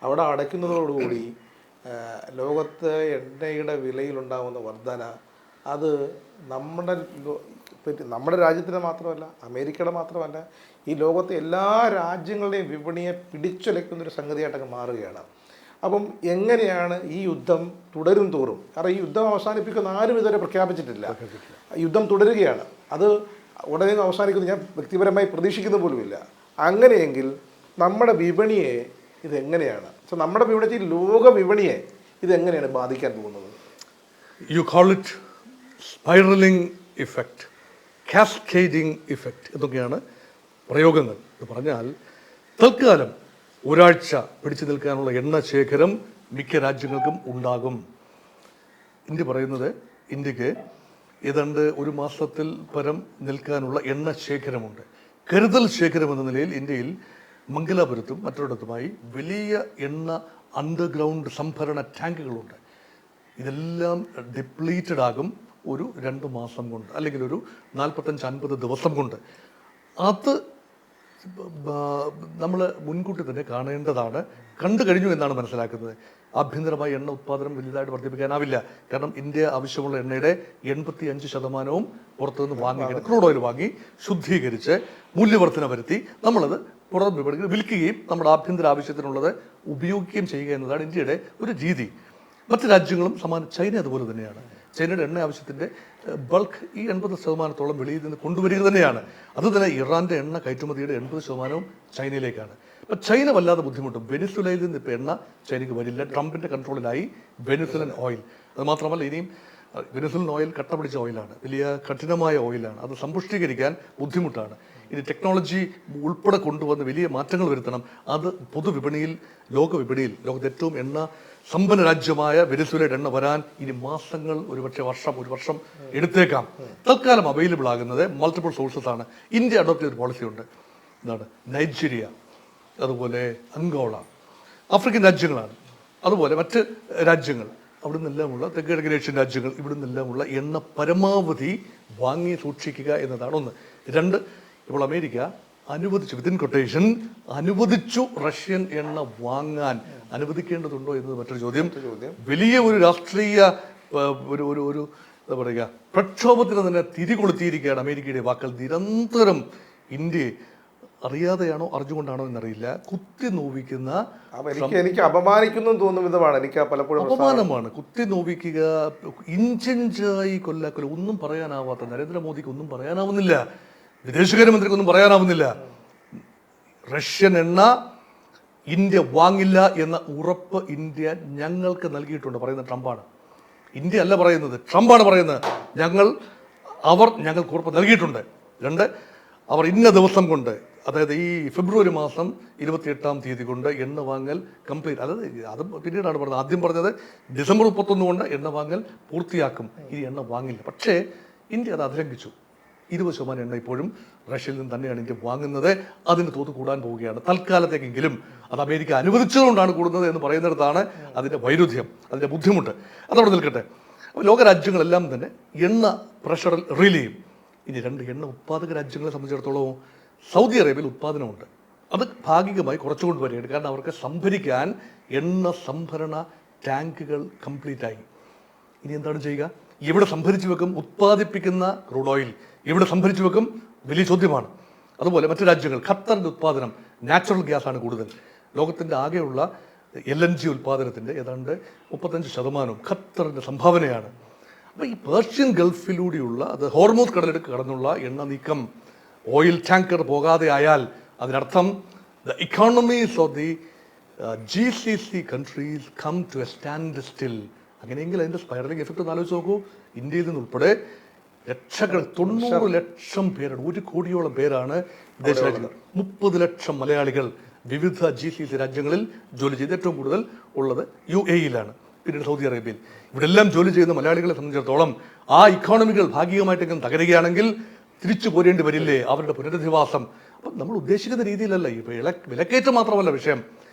അവിടെ അടയ്ക്കുന്നതോടുകൂടി ലോകത്ത് എണ്ണയുടെ വിലയിലുണ്ടാകുന്ന വർധന അത് നമ്മുടെ രാജ്യത്തിന് മാത്രമല്ല, അമേരിക്കയുടെ മാത്രമല്ല, ഈ ലോകത്തെ എല്ലാ രാജ്യങ്ങളുടെയും വിപണിയെ പിടിച്ചുലയ്ക്കുന്നൊരു സംഗതിയായിട്ടൊക്കെ മാറുകയാണ്. അപ്പം എങ്ങനെയാണ് ഈ യുദ്ധം തുടരും തോറും, കാരണം ഈ യുദ്ധം അവസാനിപ്പിക്കുന്ന ആരും ഇതുവരെ പ്രഖ്യാപിച്ചിട്ടില്ല, യുദ്ധം തുടരുകയാണ്, അത് ഉടനെ അവസാനിക്കുന്നു ഞാൻ വ്യക്തിപരമായി പ്രതീക്ഷിക്കുന്ന പോലുമില്ല. അങ്ങനെയെങ്കിൽ നമ്മുടെ വിപണിയെ ഇതെങ്ങനെയാണ്, നമ്മുടെ വിപണി, ലോക വിപണിയെ ഇതെങ്ങനെയാണ് ബാധിക്കാൻ പോകുന്നത്? You call it spiralling effect, cascading effect എന്നൊക്കെയാണ് പ്രയോഗങ്ങൾ. എന്ന് പറഞ്ഞാൽ തൽക്കാലം ഒരാഴ്ച പിടിച്ചു നിൽക്കാനുള്ള എണ്ണ ശേഖരം മിക്ക രാജ്യങ്ങൾക്കും ഉണ്ടാകും. ഇന്ത്യ പറയുന്നത് ഇന്ത്യക്ക് ഏതാണ്ട് ഒരു മാസത്തിൽ പരം നിൽക്കാനുള്ള എണ്ണ ശേഖരമുണ്ട്. കരുതൽ ശേഖരം എന്ന നിലയിൽ ഇന്ത്യയിൽ മംഗലാപുരത്തും മറ്റൊരിടത്തുമായി വലിയ എണ്ണ അണ്ടർഗ്രൗണ്ട് സംഭരണ ടാങ്കുകളുണ്ട്. ഇതെല്ലാം ഡിപ്ലീറ്റഡ് ആകും ഒരു 2 മാസം കൊണ്ട്, അല്ലെങ്കിൽ ഒരു 45-50 ദിവസം കൊണ്ട്. അത് നമ്മൾ മുൻകൂട്ടി തന്നെ കാണേണ്ടതാണ്. കണ്ടു കഴിഞ്ഞു എന്നാണ് മനസ്സിലാക്കുന്നത്. ആഭ്യന്തരമായി എണ്ണ ഉത്പാദനം വലുതായിട്ട് വർദ്ധിപ്പിക്കാനാവില്ല. കാരണം ഇന്ത്യ ആവശ്യമുള്ള എണ്ണയുടെ 85% പുറത്തുനിന്ന് വാങ്ങിയിട്ട് ക്രൂഡ് ഓയിൽ വാങ്ങി ശുദ്ധീകരിച്ച് മൂല്യവർദ്ധന വരുത്തി നമ്മളത് പുറം വിപണിയിൽ വിൽക്കുകയും നമ്മുടെ ആഭ്യന്തര ആവശ്യത്തിനുള്ളത് ഉപയോഗിക്കുകയും ചെയ്യുക എന്നതാണ് ഇന്ത്യയുടെ ഒരു രീതി. മറ്റ് രാജ്യങ്ങളും സമാനം. ചൈന അതുപോലെ തന്നെയാണ്. ചൈനയുടെ എണ്ണ ആവശ്യത്തിൻ്റെ ബൾക്ക് ഈ 80% വെളിയിൽ നിന്ന് കൊണ്ടുവരിക തന്നെയാണ്. അത് തന്നെ ഇറാൻ്റെ എണ്ണ കയറ്റുമതിയുടെ 80% ചൈനയിലേക്കാണ്. അപ്പം ചൈന വല്ലാതെ ബുദ്ധിമുട്ടും. വെനിസുലയിൽ നിന്ന് ഇപ്പോൾ എണ്ണ ചൈനയ്ക്ക് വരില്ല. ട്രംപിൻ്റെ കൺട്രോളിലായി വെനിസുലൻ ഓയിൽ. അത് മാത്രമല്ല, ഇനിയും വെനിസുലൻ ഓയിൽ കട്ട പിടിച്ച ഓയിലാണ്, വലിയ കഠിനമായ ഓയിലാണ്. അത് സമ്പുഷ്ടീകരിക്കാൻ ബുദ്ധിമുട്ടാണ്. ഇനി ടെക്നോളജി ഉൾപ്പെടെ കൊണ്ടുവന്ന് വലിയ മാറ്റങ്ങൾ വരുത്തണം. അത് പൊതുവിപണിയിൽ, ലോകവിപണിയിൽ, ലോകത്തെ ഏറ്റവും എണ്ണ സമ്പന്ന രാജ്യമായ വെനിസുലയുടെ എണ്ണ വരാൻ ഇനി മാസങ്ങൾ, ഒരു വർഷം എടുത്തേക്കാം. തൽക്കാലം അവൈലബിൾ ആകുന്നത് മൾട്ടിപ്പിൾ സോഴ്സസ് ആണ്. ഇന്ത്യ അഡോപ്റ്റ് ചെയ്തൊരു പോളിസി ഉണ്ട്. എന്താണ്? നൈജീരിയ, അതുപോലെ അങ്കോള, ആഫ്രിക്കൻ രാജ്യങ്ങളാണ്. അതുപോലെ മറ്റ് രാജ്യങ്ങൾ, അവിടെ നിന്നെല്ലാമുള്ള തെക്കിഴക്കൻ ഏഷ്യൻ രാജ്യങ്ങൾ, ഇവിടെ നിന്നെല്ലാമുള്ള എണ്ണ പരമാവധി വാങ്ങി സൂക്ഷിക്കുക എന്നതാണ് ഒന്ന്. 2, ഇപ്പോൾ അമേരിക്ക അനുവദിച്ചു, വിത്തിൻ കൊട്ടേഷൻ അനുവദിച്ചു റഷ്യൻ എണ്ണ വാങ്ങാൻ. അനുവദിക്കേണ്ടതുണ്ടോ എന്നത് മറ്റൊരു ചോദ്യം. വലിയ ഒരു രാഷ്ട്രീയ ഒരു എന്താ പറയുക പ്രക്ഷോഭത്തിന് തന്നെ തിരികൊളുത്തിയിരിക്കുകയാണ് അമേരിക്കയുടെ വാക്കുകൾ. നിരന്തരം ഇന്ത്യയെ അറിയാതെയാണോ അറിഞ്ഞുകൊണ്ടാണോ എന്നറിയില്ല കുത്തി നോവിക്കുന്ന, എനിക്ക് അപമാനിക്കുന്നു തോന്നും വിധമാണ്. എനിക്ക് പലപ്പോഴും അപമാനമാണ്. കുത്തി നോവിക്കുക, ഇഞ്ചിഞ്ചായി കൊല്ലാക്കൊല്ല. ഒന്നും പറയാനാവാത്ത നരേന്ദ്രമോദിക്ക് ഒന്നും പറയാനാവുന്നില്ല, വിദേശകാര്യമന്ത്രിക്കൊന്നും പറയാനാവുന്നില്ല. റഷ്യൻ എണ്ണ ഇന്ത്യ വാങ്ങില്ല എന്ന ഉറപ്പ് ഇന്ത്യ ഞങ്ങൾക്ക് നൽകിയിട്ടുണ്ട്. പറയുന്നത് ട്രംപാണ്. ഇന്ത്യ അല്ല പറയുന്നത്, ട്രംപാണ് പറയുന്നത്. ഞങ്ങൾക്ക് ഉറപ്പ് നൽകിയിട്ടുണ്ട്. 2, അവർ ഇന്ന ദിവസം കൊണ്ട്, അതായത് ഈ ഫെബ്രുവരി മാസം 28-ാം തീയതി കൊണ്ട് എണ്ണ വാങ്ങൽ കംപ്ലീറ്റ്. അത് പിന്നീടാണ് പറഞ്ഞത്. ആദ്യം പറഞ്ഞത് ഡിസംബർ 31 കൊണ്ട് എണ്ണ വാങ്ങൽ പൂർത്തിയാക്കും, ഇനി എണ്ണ വാങ്ങില്ല. പക്ഷേ ഇന്ത്യ അത് അതിലംഘിച്ചു. 20% എണ്ണ ഇപ്പോഴും റഷ്യയിൽ നിന്ന് തന്നെയാണ് ഇന്ത്യ വാങ്ങുന്നത്. അതിന് തോത് കൂടാൻ പോവുകയാണ് തൽക്കാലത്തേക്കെങ്കിലും. അത് അമേരിക്ക അനുവദിച്ചതുകൊണ്ടാണ് കൂടുന്നത് എന്ന് പറയുന്നിടത്താണ് അതിൻ്റെ വൈരുദ്ധ്യം, അതിൻ്റെ ബുദ്ധിമുട്ട്. അതവിടെ നിൽക്കട്ടെ. അപ്പോൾ ലോകരാജ്യങ്ങളെല്ലാം തന്നെ എണ്ണ പ്രഷറിൽ റീൽ ചെയ്യും. ഇനി 2 എണ്ണ ഉത്പാദക രാജ്യങ്ങളെ സംബന്ധിച്ചിടത്തോളം സൗദി അറേബ്യയിൽ ഉത്പാദനമുണ്ട്. അത് ഭാഗികമായി കുറച്ചുകൊണ്ട് വരികയാണ്. കാരണം അവർക്ക് സംഭരിക്കാൻ എണ്ണ സംഭരണ ടാങ്കുകൾ കംപ്ലീറ്റ് ആയി. ഇനി എന്താണ് ചെയ്യുക? എവിടെ സംഭരിച്ചു വെക്കും? ഉത്പാദിപ്പിക്കുന്ന ക്രൂഡ് ഓയിൽ എവിടെ സംഭരിച്ചു വെക്കും? വലിയ ചോദ്യമാണ്. അതുപോലെ മറ്റു രാജ്യങ്ങൾ, ഖത്തറിൻ്റെ ഉത്പാദനം നാച്ചുറൽ ഗ്യാസാണ് കൂടുതൽ. ലോകത്തിൻ്റെ ആകെയുള്ള LNG ഉത്പാദനത്തിൻ്റെ ഏതാണ്ട് 35% ഖത്തറിൻ്റെ സംഭാവനയാണ്. അപ്പോൾ ഈ പേർഷ്യൻ ഗൾഫിലൂടെയുള്ള, അത് ഹോർമൂസ് കടലെടുക്ക് കടന്നുള്ള എണ്ണ നീക്കം, ഓയിൽ ടാങ്കർ പോകാതെ ആയാൽ അതിനർത്ഥം the economies of the GCC countries come to a standstill. അങ്ങനെയെങ്കിൽ അതിൻ്റെ സ്പൈറലിംഗ് എഫക്റ്റ് ഒന്ന് ആലോചിച്ച് നോക്കൂ. ഇന്ത്യയിൽ നിന്നുൾപ്പെടെ ലക്ഷങ്ങൾ, 90 ലക്ഷം പേരാണ്, 1 കോടിയോളം പേരാണ് വിദേശ രാജ്യങ്ങൾ. 30 ലക്ഷം മലയാളികൾ വിവിധ GCC രാജ്യങ്ങളിൽ ജോലി ചെയ്ത് ഏറ്റവും കൂടുതൽ ഉള്ളത് UAE-യിലാണ്, പിന്നീട് സൗദി അറേബ്യയിൽ. ഇവിടെ എല്ലാം ജോലി ചെയ്യുന്ന മലയാളികളെ സംബന്ധിച്ചിടത്തോളം ആ ഇക്കോണമികൾ ഭാഗികമായിട്ടെങ്കിലും തകരുകയാണെങ്കിൽ തിരിച്ചു പോരേണ്ടി വരില്ലേ അവരുടെ പുനരധിവാസം? അപ്പം നമ്മൾ ഉദ്ദേശിക്കുന്ന രീതിയിലല്ല. ഇപ്പോൾ വിലക്കയറ്റം മാത്രമല്ല വിഷയം,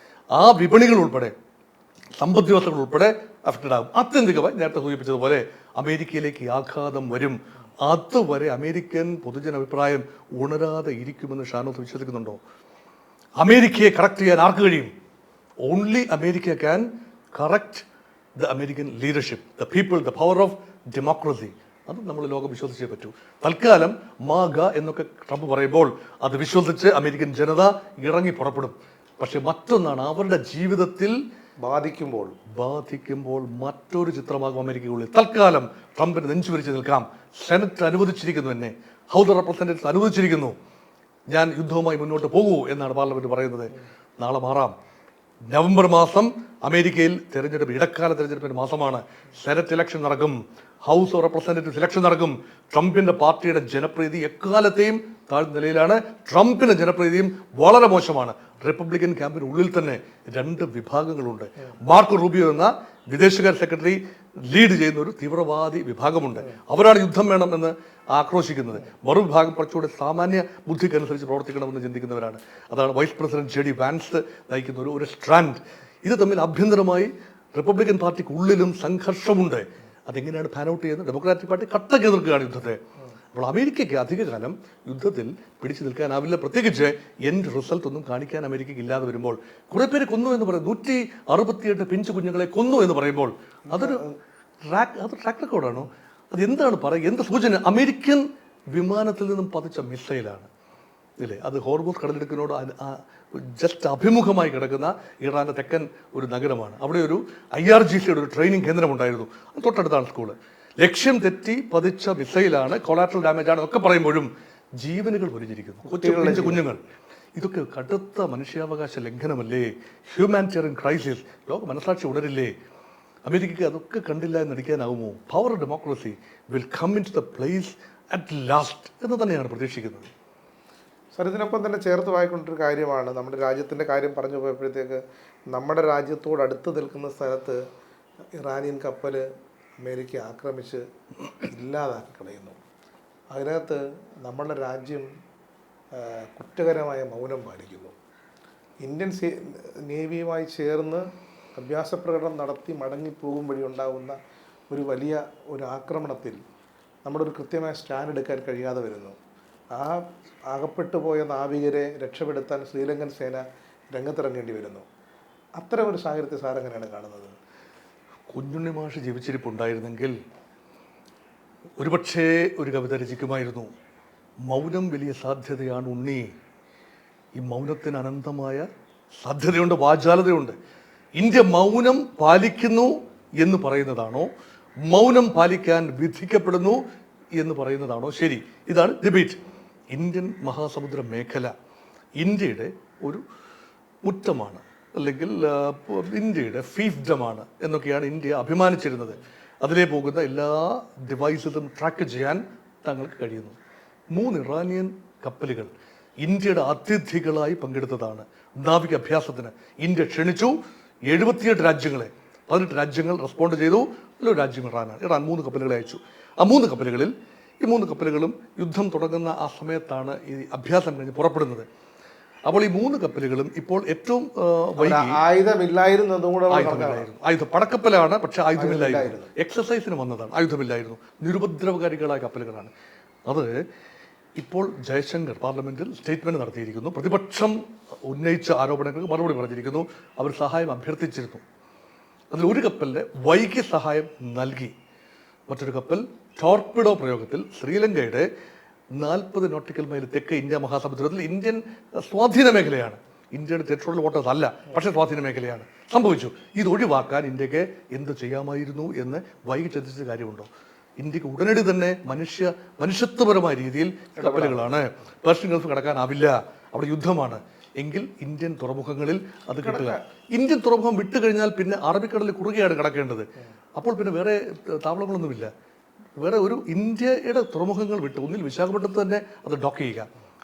ആ വിപണികൾ ഉൾപ്പെടെ സമ്പദ് വ്യവസ്ഥകൾ ഉൾപ്പെടെ അഫക്റ്റഡ് ആകും. ആത്യന്തികമായി നേരത്തെ സൂചിപ്പിച്ചതുപോലെ അമേരിക്കയിലേക്ക് ഈ ആഘാതം വരും. അതുവരെ അമേരിക്കൻ പൊതുജനാഭിപ്രായം ഉണരാതെ ഇരിക്കുമെന്ന് ഷാനോത്ത് വിശ്വസിക്കുന്നുണ്ടോ? അമേരിക്കയെ കറക്റ്റ് ചെയ്യാൻ ആർക്ക് കഴിയും? Only America can correct the American leadership, the people, the power of democracy. അത് നമ്മൾ ലോകം വിശ്വസിച്ചേ പറ്റൂ. തൽക്കാലം മാഗ എന്നൊക്കെ ട്രംപ് പറയുമ്പോൾ അത് വിശ്വസിച്ച് അമേരിക്കൻ ജനത ഇറങ്ങി പുറപ്പെടും. പക്ഷെ മറ്റൊന്നാണ്, അവരുടെ ജീവിതത്തിൽ ബാധിക്കുമ്പോൾ മറ്റൊരു ചിത്രമാകും അമേരിക്കയുള്ളിൽ. തൽക്കാലം ട്രംപിന് നെഞ്ചുവിരിച്ച് നിൽക്കാം. സെനറ്റ് അനുവദിച്ചിരിക്കുന്നു, എന്നെ ഹൗസ് ഓഫ് റെപ്രസെന്റേറ്റീവ്സ് അനുവദിച്ചിരിക്കുന്നു, ഞാൻ യുദ്ധവുമായി മുന്നോട്ട് പോകൂ എന്നാണ് പാർലമെന്റ് പറയുന്നത്. നാളെ മാറാം. നവംബർ മാസം അമേരിക്കയിൽ തെരഞ്ഞെടുപ്പ്, ഇടക്കാല തെരഞ്ഞെടുപ്പിന്റെ മാസമാണ്. സെനറ്റ് ഇലക്ഷൻ നടക്കും, ഹൗസ് ഓഫ് റെപ്രസെന്റേറ്റീവ്സ് ഇലക്ഷൻ നടക്കും. ട്രംപിന്റെ പാർട്ടിയുടെ ജനപ്രീതി എക്കാലത്തെയും താഴ്ന്ന നിലയിലാണ്. ട്രംപിന്റെ ജനപ്രീതിയും വളരെ മോശമാണ്. റിപ്പബ്ലിക്കൻ ക്യാമ്പിന് ഉള്ളിൽ തന്നെ രണ്ട് വിഭാഗങ്ങളുണ്ട്. മാർക്കോ റൂബിയോ എന്ന വിദേശകാര്യ സെക്രട്ടറി ലീഡ് ചെയ്യുന്ന ഒരു തീവ്രവാദി വിഭാഗമുണ്ട്. അവരാണ് യുദ്ധം വേണം എന്ന് ആക്രോശിക്കുന്നത്. മറുവിഭാഗം കുറച്ചുകൂടെ സാമാന്യ ബുദ്ധിക്കനുസരിച്ച് പ്രവർത്തിക്കണമെന്ന് ചിന്തിക്കുന്നവരാണ്. അതാണ് വൈസ് പ്രസിഡന്റ് JD വാൻസ് നയിക്കുന്ന ഒരു സ്ട്രാൻഡ്. ഇത് തമ്മിൽ ആഭ്യന്തരമായി റിപ്പബ്ലിക്കൻ പാർട്ടിക്ക് ഉള്ളിലും സംഘർഷമുണ്ട്. അതെങ്ങനെയാണ് പാൻ ഔട്ട് ചെയ്യുന്നത്? ഡെമോക്രാറ്റിക് പാർട്ടി കട്ടക്ക് എതിർക്കുകയാണ് യുദ്ധത്തെ. അപ്പോൾ അമേരിക്കയ്ക്ക് അധികകാലം യുദ്ധത്തിൽ പിടിച്ചു നിൽക്കാനാവില്ല. പ്രത്യേകിച്ച് എൻഡ് റിസൾട്ട് ഒന്നും കാണിക്കാൻ അമേരിക്കയ്ക്ക് ഇല്ലാതെ വരുമ്പോൾ. കുറെ പേര് കൊന്നു എന്ന് പറയും, 168 പിഞ്ചു കുഞ്ഞുങ്ങളെ കൊന്നു എന്ന് പറയുമ്പോൾ അതൊരു ട്രാക്ക് റെക്കോർഡാണോ? അത് എന്താണ് പറയുക? എന്ത് സൂചന? അമേരിക്കൻ വിമാനത്തിൽ നിന്നും പതിച്ച മിസൈലാണ് ഇല്ലേ? അത് ഹോർമൂസ് കടലിടുക്കിനോട് ജസ്റ്റ് അഭിമുഖമായി കിടക്കുന്ന ഇറാന്റെ തെക്കൻ ഒരു നഗരമാണ്. അവിടെ ഒരു IRGCയുടെ ഒരു ട്രെയിനിങ് കേന്ദ്രമുണ്ടായിരുന്നു. തൊട്ടടുത്താണ് സ്കൂള്. ലക്ഷ്യം തെറ്റി പതിച്ച മിസൈലാണ്, കൊളാട്രൽ ഡാമേജ് ആണ് ഒക്കെ പറയുമ്പോഴും ജീവനുകൾ പൊലിഞ്ഞിരിക്കുന്നു, കൊച്ചു കുഞ്ഞുങ്ങൾ. ഇതൊക്കെ കടുത്ത മനുഷ്യാവകാശ ലംഘനമല്ലേ? Humanitarian crisis. ലോക മനസാക്ഷി ഉണരില്ലേ? അമേരിക്കയ്ക്ക് അതൊക്കെ കണ്ടില്ല എന്ന് നടിക്കാനാവുമോ? Power of democracy will come into the place at last എന്ന് തന്നെയാണ് പ്രതീക്ഷിക്കുന്നത്. സാർ, ഇതിനൊപ്പം തന്നെ ചേർത്ത് വായിക്കൊണ്ടൊരു കാര്യമാണ്, നമ്മുടെ രാജ്യത്തിൻ്റെ കാര്യം പറഞ്ഞു പോയപ്പോഴത്തേക്ക് നമ്മുടെ രാജ്യത്തോട് അടുത്ത് നിൽക്കുന്ന സ്ഥലത്ത് ഇറാനിയൻ കപ്പൽ അമേരിക്ക ആക്രമിച്ച് ഇല്ലാതാക്കി കളയുന്നു. അതിനകത്ത് നമ്മുടെ രാജ്യം കുറ്റകരമായ മൗനം പാലിക്കുന്നു. ഇന്ത്യൻ നേവിയുമായി ചേർന്ന് അഭ്യാസ പ്രകടനം നടത്തി മടങ്ങിപ്പോകും വഴി ഉണ്ടാകുന്ന ഒരു വലിയ ഒരു ആക്രമണത്തിൽ നമ്മുടെ ഒരു കൃത്യമായ സ്റ്റാൻഡ് എടുക്കാൻ കഴിയാതെ വരുന്നു. ആ അകപ്പെട്ടു പോയ നാവികരെ രക്ഷപ്പെടുത്താൻ ശ്രീലങ്കൻ സേന രംഗത്തിറങ്ങേണ്ടി വരുന്നു. അത്തരം ഒരു സാഹചര്യത്തെ സാർ എങ്ങനെയാണ് കാണുന്നത്? കുഞ്ഞുണ്ണി മാഷ് ജീവിച്ചിരിപ്പുണ്ടായിരുന്നെങ്കിൽ ഒരുപക്ഷേ ഒരു കവിത രചിക്കുമായിരുന്നു. മൗനം വലിയ സാധ്യതയാണ് ഉണ്ണി. ഈ മൗനത്തിന് അനന്തമായ സാധ്യതയുണ്ട്, വാചാലതയുണ്ട്. ഇന്ത്യ മൗനം പാലിക്കുന്നു എന്ന് പറയുന്നതാണോ, മൗനം പാലിക്കാൻ വിധിക്കപ്പെടുന്നു എന്ന് പറയുന്നതാണോ ശരി? ഇതാണ് ഡിബേറ്റ്. ഇന്ത്യൻ മഹാസമുദ്ര മേഖല ഇന്ത്യയുടെ ഒരു മുറ്റമാണ്, അല്ലെങ്കിൽ ഇന്ത്യയുടെ ഫീഫ്ഡമാണ് എന്നൊക്കെയാണ് ഇന്ത്യ അഭിമാനിച്ചിരുന്നത്. അതിലേ പോകുന്ന എല്ലാ ഡിവൈസും ട്രാക്ക് ചെയ്യാൻ തങ്ങൾക്ക് കഴിയുന്നു. 3 ഇറാനിയൻ കപ്പലുകൾ ഇന്ത്യയുടെ അതിഥികളായി പങ്കെടുത്തതാണ്. നാവിക അഭ്യാസത്തിന് ഇന്ത്യ ക്ഷണിച്ചു 78 രാജ്യങ്ങളെ. 18 രാജ്യങ്ങൾ റെസ്പോണ്ട് ചെയ്തു. അതിലൊരു രാജ്യം ഇറാനാണ്. ഇറാൻ 3 കപ്പലുകളെ അയച്ചു. ആ 3 കപ്പലുകളിൽ ഈ 3 കപ്പലുകളും യുദ്ധം തുടങ്ങുന്ന ആ സമയത്താണ് ഈ അഭ്യാസം കഴിഞ്ഞ് പുറപ്പെടുന്നത്. അപ്പോൾ ഈ 3 കപ്പലുകളും ഇപ്പോൾ ഏറ്റവും ആയുധം പടക്കപ്പലാണ്, പക്ഷെ ആയുധമില്ലായിരുന്നു. എക്സസൈസിന് വന്നതാണ്, ആയുധമില്ലായിരുന്നു. നിരുപദ്രവകാരികളായ കപ്പലുകളാണ്. അത് ഇപ്പോൾ ജയശങ്കർ പാർലമെന്റിൽ സ്റ്റേറ്റ്മെന്റ് നടത്തിയിരിക്കുന്നു. പ്രതിപക്ഷം ഉന്നയിച്ച ആരോപണങ്ങൾക്ക് മറുപടി പറഞ്ഞിരിക്കുന്നു. അവർ സഹായം അഭ്യർത്ഥിച്ചിരുന്നു. അതിൽ ഒരു കപ്പലിന് വൈകി സഹായം നൽകി. മറ്റൊരു കപ്പൽ ടോർപിഡോ പ്രയോഗത്തിൽ ശ്രീലങ്കയുടെ 40 നോട്ടിക്കൽ മൈൽ തെക്ക് ഇന്ത്യ മഹാസമുദ്രത്തിൽ ഇന്ത്യൻ സ്വാധീന മേഖലയാണ്. ഇന്ത്യയുടെ ടെറിട്ടോറിയൽ വാട്ടേഴ്സ് അല്ല, പക്ഷേ സ്വാധീന മേഖലയാണ്. സംഭവിച്ചു. ഇത് ഒഴിവാക്കാൻ ഇന്ത്യക്ക് എന്ത് ചെയ്യാമായിരുന്നു എന്ന് വൈകി ചിന്തിച്ച കാര്യമുണ്ടോ? ഇന്ത്യക്ക് ഉടനടി തന്നെ മനുഷ്യത്വപരമായ രീതിയിൽ കപ്പലുകളാണ്. പേർഷ്യൻ ഗൾഫ് കടക്കാനാവില്ല, അവിടെ യുദ്ധമാണ്. എങ്കിൽ ഇന്ത്യൻ തുറമുഖങ്ങളിൽ അത് കിട്ടുക. ഇന്ത്യൻ തുറമുഖം വിട്ടുകഴിഞ്ഞാൽ പിന്നെ അറബിക്കടലിൽ കുറുകെയാണ് കടക്കേണ്ടത്. അപ്പോൾ പിന്നെ വേറെ താവളങ്ങളൊന്നുമില്ല. വേറെ ഒരു ഇന്ത്യയുടെ തുറമുഖങ്ങൾ വിട്ട് ഒന്നിൽ വിശാഖപട്ടണത്ത് തന്നെ അത് ഡോക്ക് ചെയ്യുക,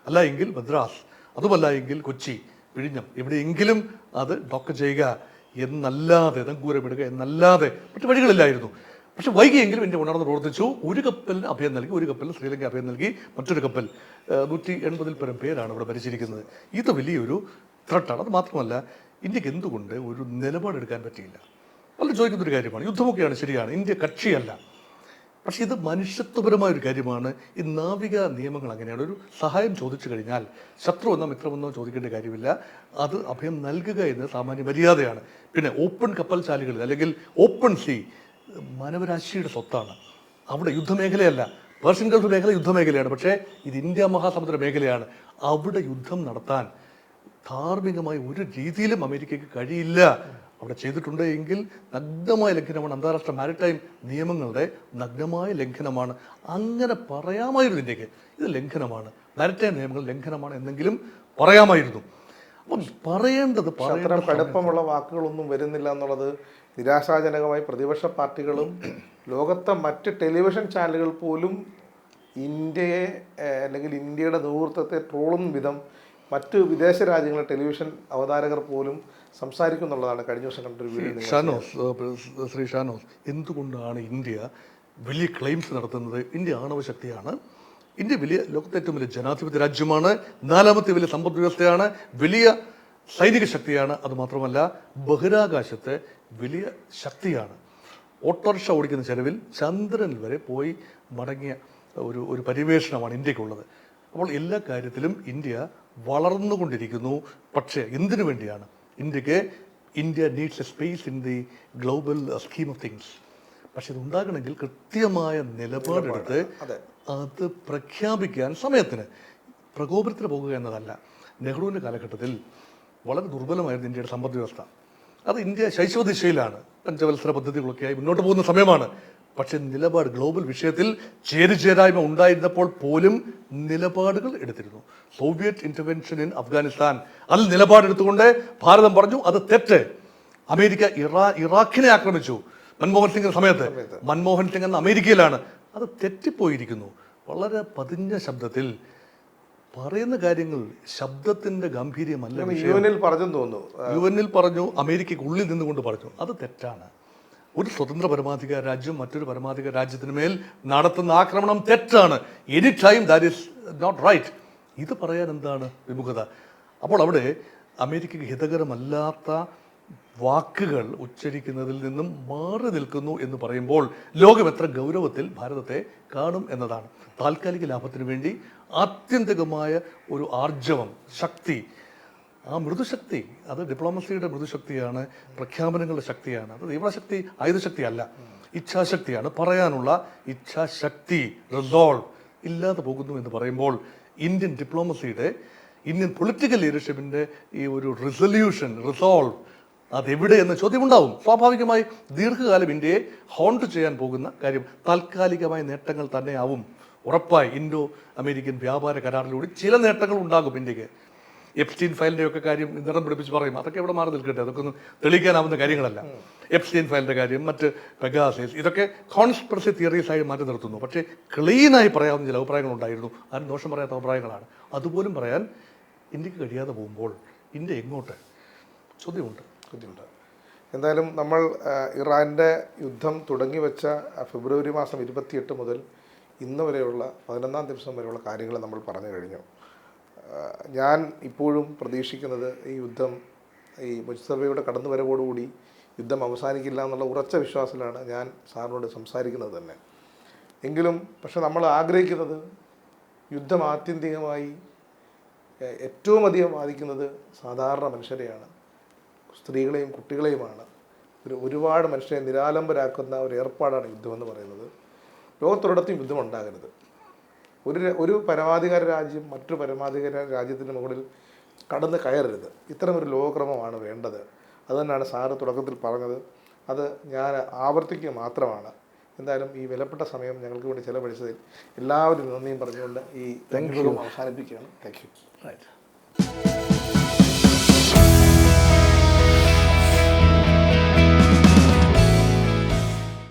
അല്ല എങ്കിൽ മദ്രാസ്, അതുമല്ല എങ്കിൽ കൊച്ചി, വിഴിഞ്ഞം, എവിടെയെങ്കിലും അത് ഡോക്ക് ചെയ്യുക എന്നല്ലാതെ, നങ്കൂരമിടുക എന്നല്ലാതെ മറ്റു വഴികളില്ലായിരുന്നു. പക്ഷെ വൈകിയെങ്കിലും ഇന്ത്യ ഉണർന്ന് പ്രവർത്തിച്ചു. ഒരു കപ്പലിന് അഭയം നൽകി, ഒരു കപ്പലിന് ശ്രീലങ്ക അഭയം നൽകി. മറ്റൊരു കപ്പൽ 180-ൽ പരം പേരാണ് ഇവിടെ ഭരിച്ചിരിക്കുന്നത്. ഇത് വലിയൊരു ത്രെട്ടാണ്. അത് മാത്രമല്ല, ഇന്ത്യക്ക് എന്തുകൊണ്ട് ഒരു നിലപാടെടുക്കാൻ പറ്റിയില്ല? പലരും ചോദിക്കുന്നൊരു കാര്യമാണ്. യുദ്ധമൊക്കെയാണ്, ശരിയാണ്, ഇന്ത്യ കക്ഷിയല്ല. പക്ഷെ ഇത് മനുഷ്യത്വപരമായ ഒരു കാര്യമാണ്. ഈ നാവിക നിയമങ്ങൾ അങ്ങനെയാണ്. ഒരു സഹായം ചോദിച്ചു കഴിഞ്ഞാൽ ശത്രുവെന്നോ മിത്രമെന്നോ ചോദിക്കേണ്ട കാര്യമില്ല. അത് അഭയം നൽകുക എന്ന് സാമാന്യ മര്യാദയാണ്. പിന്നെ ഓപ്പൺ കപ്പൽശാലികളിൽ അല്ലെങ്കിൽ ഓപ്പൺ സീ മാനവരാശിയുടെ സ്വത്താണ്. അവിടെ യുദ്ധമേഖലയല്ല. പേർഷ്യൻ ഗൾഫ് മേഖല യുദ്ധമേഖലയാണ്. പക്ഷേ ഇത് ഇന്ത്യ മഹാസമുദ്ര മേഖലയാണ്. അവിടെ യുദ്ധം നടത്താൻ ധാർമ്മികമായി ഒരു രീതിയിലും അമേരിക്കയ്ക്ക് കഴിയില്ല. അവിടെ ചെയ്തിട്ടുണ്ട് എങ്കിൽ നഗ്നമായ ലംഘനമാണ്. അന്താരാഷ്ട്ര മാരിടൈം നിയമങ്ങളുടെ നഗ്നമായ ലംഘനമാണ്. അങ്ങനെ പറയാമായിരുന്നു ഇന്ത്യക്ക്, ഇത് ലംഘനമാണ്, മാരിടൈം നിയമങ്ങൾ ലംഘനമാണ് എന്നെങ്കിലും പറയാമായിരുന്നു. അപ്പം പറയേണ്ടത് അത്തരം കടുപ്പമുള്ള വാക്കുകളൊന്നും വരുന്നില്ല എന്നുള്ളത് നിരാശാജനകമായി പ്രതിപക്ഷ പാർട്ടികളും ലോകത്തെ മറ്റ് ടെലിവിഷൻ ചാനലുകൾ പോലും ഇന്ത്യയെ അല്ലെങ്കിൽ ഇന്ത്യയുടെ നേതൃത്വത്തെ ട്രോളുന്ന വിധം മറ്റ് വിദേശ രാജ്യങ്ങളിലെ ടെലിവിഷൻ അവതാരകർ പോലും സംസാരിക്കുന്നുള്ളതാണ് കഴിഞ്ഞ ദിവസം കണ്ടൊരു വീഡിയോ. ശ്രീ ഷാനോസ്, എന്തുകൊണ്ടാണ് ഇന്ത്യ വലിയ ക്ലെയിംസ് നടത്തുന്നത്? ഇന്ത്യ ആണവ ശക്തിയാണ്, ഇന്ത്യ വലിയ ലോകത്തെ ഏറ്റവും വലിയ ജനാധിപത്യ രാജ്യമാണ്, 4ാമത്തെ വലിയ സമ്പദ് വ്യവസ്ഥയാണ്, വലിയ സൈനിക ശക്തിയാണ്, അതുമാത്രമല്ല ബഹിരാകാശത്തെ വലിയ ശക്തിയാണ്. ഓട്ടോറിക്ഷ ഓടിക്കുന്ന ചെലവിൽ ചന്ദ്രനിൽ വരെ പോയി മടങ്ങിയ ഒരു പരിവേഷണമാണ് ഇന്ത്യക്കുള്ളത്. അപ്പോൾ എല്ലാ കാര്യത്തിലും ഇന്ത്യ വളർന്നുകൊണ്ടിരിക്കുന്നു. പക്ഷേ എന്തിനു വേണ്ടിയാണ്? India needs A space in the global scheme of things. പക്ഷെ ഇതുണ്ടാകണമെങ്കിൽ കൃത്യമായ നിലപാടെടുത്ത് അത് പ്രഖ്യാപിക്കാൻ സമയത്തിന് പ്രകോപനത്തിന് പോകുക എന്നതല്ല. നെഹ്റുവിൻ്റെ കാലഘട്ടത്തിൽ വളരെ ദുർബലമായിരുന്നു ഇന്ത്യയുടെ സമ്പദ് വ്യവസ്ഥ. അത് ഇന്ത്യ ശൈശവദിശയിലാണ്, പഞ്ചവത്സര പദ്ധതികളൊക്കെയായി മുന്നോട്ട് പോകുന്ന സമയമാണ്. പക്ഷെ നിലപാട് ഗ്ലോബൽ വിഷയത്തിൽ ചേരുചേരായ്മ ഉണ്ടായിരുന്നപ്പോൾ പോലും നിലപാടുകൾ എടുത്തിരുന്നു. സോവിയറ്റ് ഇന്റർവെൻഷൻ ഇൻ അഫ്ഗാനിസ്ഥാൻ, അതിൽ നിലപാടെടുത്തുകൊണ്ട് ഭാരതം പറഞ്ഞു അത് തെറ്റ്. അമേരിക്ക ഇറാഖിനെ ആക്രമിച്ചു മൻമോഹൻ സിംഗിന്റെ സമയത്ത്. മൻമോഹൻ സിംഗ് എന്ന അമേരിക്കയിലാണ്. അത് തെറ്റിപ്പോയിരിക്കുന്നു. വളരെ പതിഞ്ഞ ശബ്ദത്തിൽ പറയുന്ന കാര്യങ്ങൾ, ശബ്ദത്തിന്റെ ഗാംഭീര്യമല്ല. യുഎന്നിൽ പറഞ്ഞു, അമേരിക്കയ്ക്ക് ഉള്ളിൽ നിന്നുകൊണ്ട് പറഞ്ഞു. അത് തെറ്റാണ്. ഒരു സ്വതന്ത്ര പരമാധികാര രാജ്യം മറ്റൊരു പരമാധികാര രാജ്യത്തിന് മേൽ നടത്തുന്ന ആക്രമണം തെറ്റാണ്. Any time that is not right. ഇത് പറയാൻ എന്താണ് വിമുഖത? അപ്പോൾ അവിടെ അമേരിക്കയ്ക്ക് ഹിതകരമല്ലാത്ത വാക്കുകൾ ഉച്ചരിക്കുന്നതിൽ നിന്നും മാറി നിൽക്കുന്നു എന്ന് പറയുമ്പോൾ ലോകം എത്ര ഗൗരവത്തിൽ ഭാരതത്തെ കാണും എന്നതാണ്. താൽക്കാലിക ലാഭത്തിന് വേണ്ടി ആത്യന്തികമായ ഒരു ആർജവം, ശക്തി, ആ മൃദുശക്തി, അത് ഡിപ്ലോമസിയുടെ മൃദുശക്തിയാണ്, പ്രഖ്യാപനങ്ങളുടെ ശക്തിയാണ്. അത് തീവ്രശക്തി, ആയുധശക്തി അല്ല, ഇച്ഛാശക്തിയാണ്. പറയാനുള്ള ഇച്ഛാശക്തി, റിസോൾവ് ഇല്ലാതെ പോകുന്നു എന്ന് പറയുമ്പോൾ ഇന്ത്യൻ ഡിപ്ലോമസിയുടെ, ഇന്ത്യൻ പൊളിറ്റിക്കൽ ലീഡർഷിപ്പിൻ്റെ ഈ ഒരു റിസോൾവ് അതെവിടെ എന്ന ചോദ്യമുണ്ടാവും. സ്വാഭാവികമായി ദീർഘകാലം ഇന്ത്യയെ ഹോണ്ട് ചെയ്യാൻ പോകുന്ന കാര്യം താൽക്കാലികമായ നേട്ടങ്ങൾ തന്നെയാവും. ഉറപ്പായി ഇൻഡോ അമേരിക്കൻ വ്യാപാര കരാറിലൂടെ ചില നേട്ടങ്ങൾ ഉണ്ടാകും ഇന്ത്യക്ക്. എപ്സ്റ്റീൻ ഫയലിൻ്റെ ഒക്കെ കാര്യം നിറം പിടിപ്പിച്ച് പറയും, അതൊക്കെ ഇവിടെ മാറി നിൽക്കട്ടെ, അതൊക്കെ ഒന്നും തെളിയിക്കാനാവുന്ന കാര്യങ്ങളല്ല. എപ്സ്റ്റീൻ ഫയലിൻ്റെ കാര്യം, മറ്റ് പെഗാസസ്, ഇതൊക്കെ കോൺസ്പിറസി തിയറീസായി മാറ്റി നിർത്തുന്നു. പക്ഷേ ക്ലീനായി പറയാവുന്ന ചില അഭിപ്രായങ്ങളുണ്ടായിരുന്നു. ആരും ദോഷം പറയാത്ത അഭിപ്രായങ്ങളാണ്. അതുപോലും പറയാൻ ഇന്ത്യക്ക് കഴിയാതെ പോകുമ്പോൾ ഇന്ത്യ എങ്ങോട്ട്? ചോദ്യമുണ്ട്. എന്തായാലും നമ്മൾ ഇറാൻ്റെ യുദ്ധം തുടങ്ങി വെച്ച ഫെബ്രുവരി മാസം 28 മുതൽ ഇന്ന് വരെയുള്ള 11ാം ദിവസം വരെയുള്ള കാര്യങ്ങൾ നമ്മൾ പറഞ്ഞു കഴിഞ്ഞു. ഞാൻ ഇപ്പോഴും പ്രതീക്ഷിക്കുന്നത് ഈ യുദ്ധം, ഈ മുസ്തഫയുടെ കടന്നുവരവോടുകൂടി യുദ്ധം അവസാനിക്കില്ല എന്നുള്ള ഉറച്ച വിശ്വാസത്തിലാണ് ഞാൻ സാറിനോട് സംസാരിക്കുന്നത് തന്നെ. എങ്കിലും പക്ഷെ നമ്മൾ ആഗ്രഹിക്കുന്നത് യുദ്ധം ആത്യന്തികമായി ഏറ്റവും അധികം ബാധിക്കുന്നത് സാധാരണ മനുഷ്യരെയാണ്, സ്ത്രീകളെയും കുട്ടികളെയുമാണ്. ഒരുപാട് മനുഷ്യരെ നിരാലംബരാക്കുന്ന ഒരു ഏർപ്പാടാണ് യുദ്ധമെന്ന് പറയുന്നത്. ലോകത്തൊരിടത്തും യുദ്ധം ഉണ്ടാകരുത്. ഒരു പരമാധികാര രാജ്യം മറ്റൊരു പരമാധികാര രാജ്യത്തിന് മുകളിൽ കടന്ന് കയറരുത്. ഇത്തരമൊരു ലോകക്രമമാണ് വേണ്ടത്. അതുതന്നെയാണ് സാറ് തുടക്കത്തിൽ പറഞ്ഞത്. അത് ഞാൻ ആവർത്തിക്കുക മാത്രമാണ്. എന്തായാലും ഈ വിലപ്പെട്ട സമയം ഞങ്ങൾക്ക് വേണ്ടി ചെലവഴിച്ചതിൽ എല്ലാവരും നന്ദിയും പറഞ്ഞുകൊണ്ട് ഈ അവസാനിപ്പിക്കുകയാണ്. Thank you.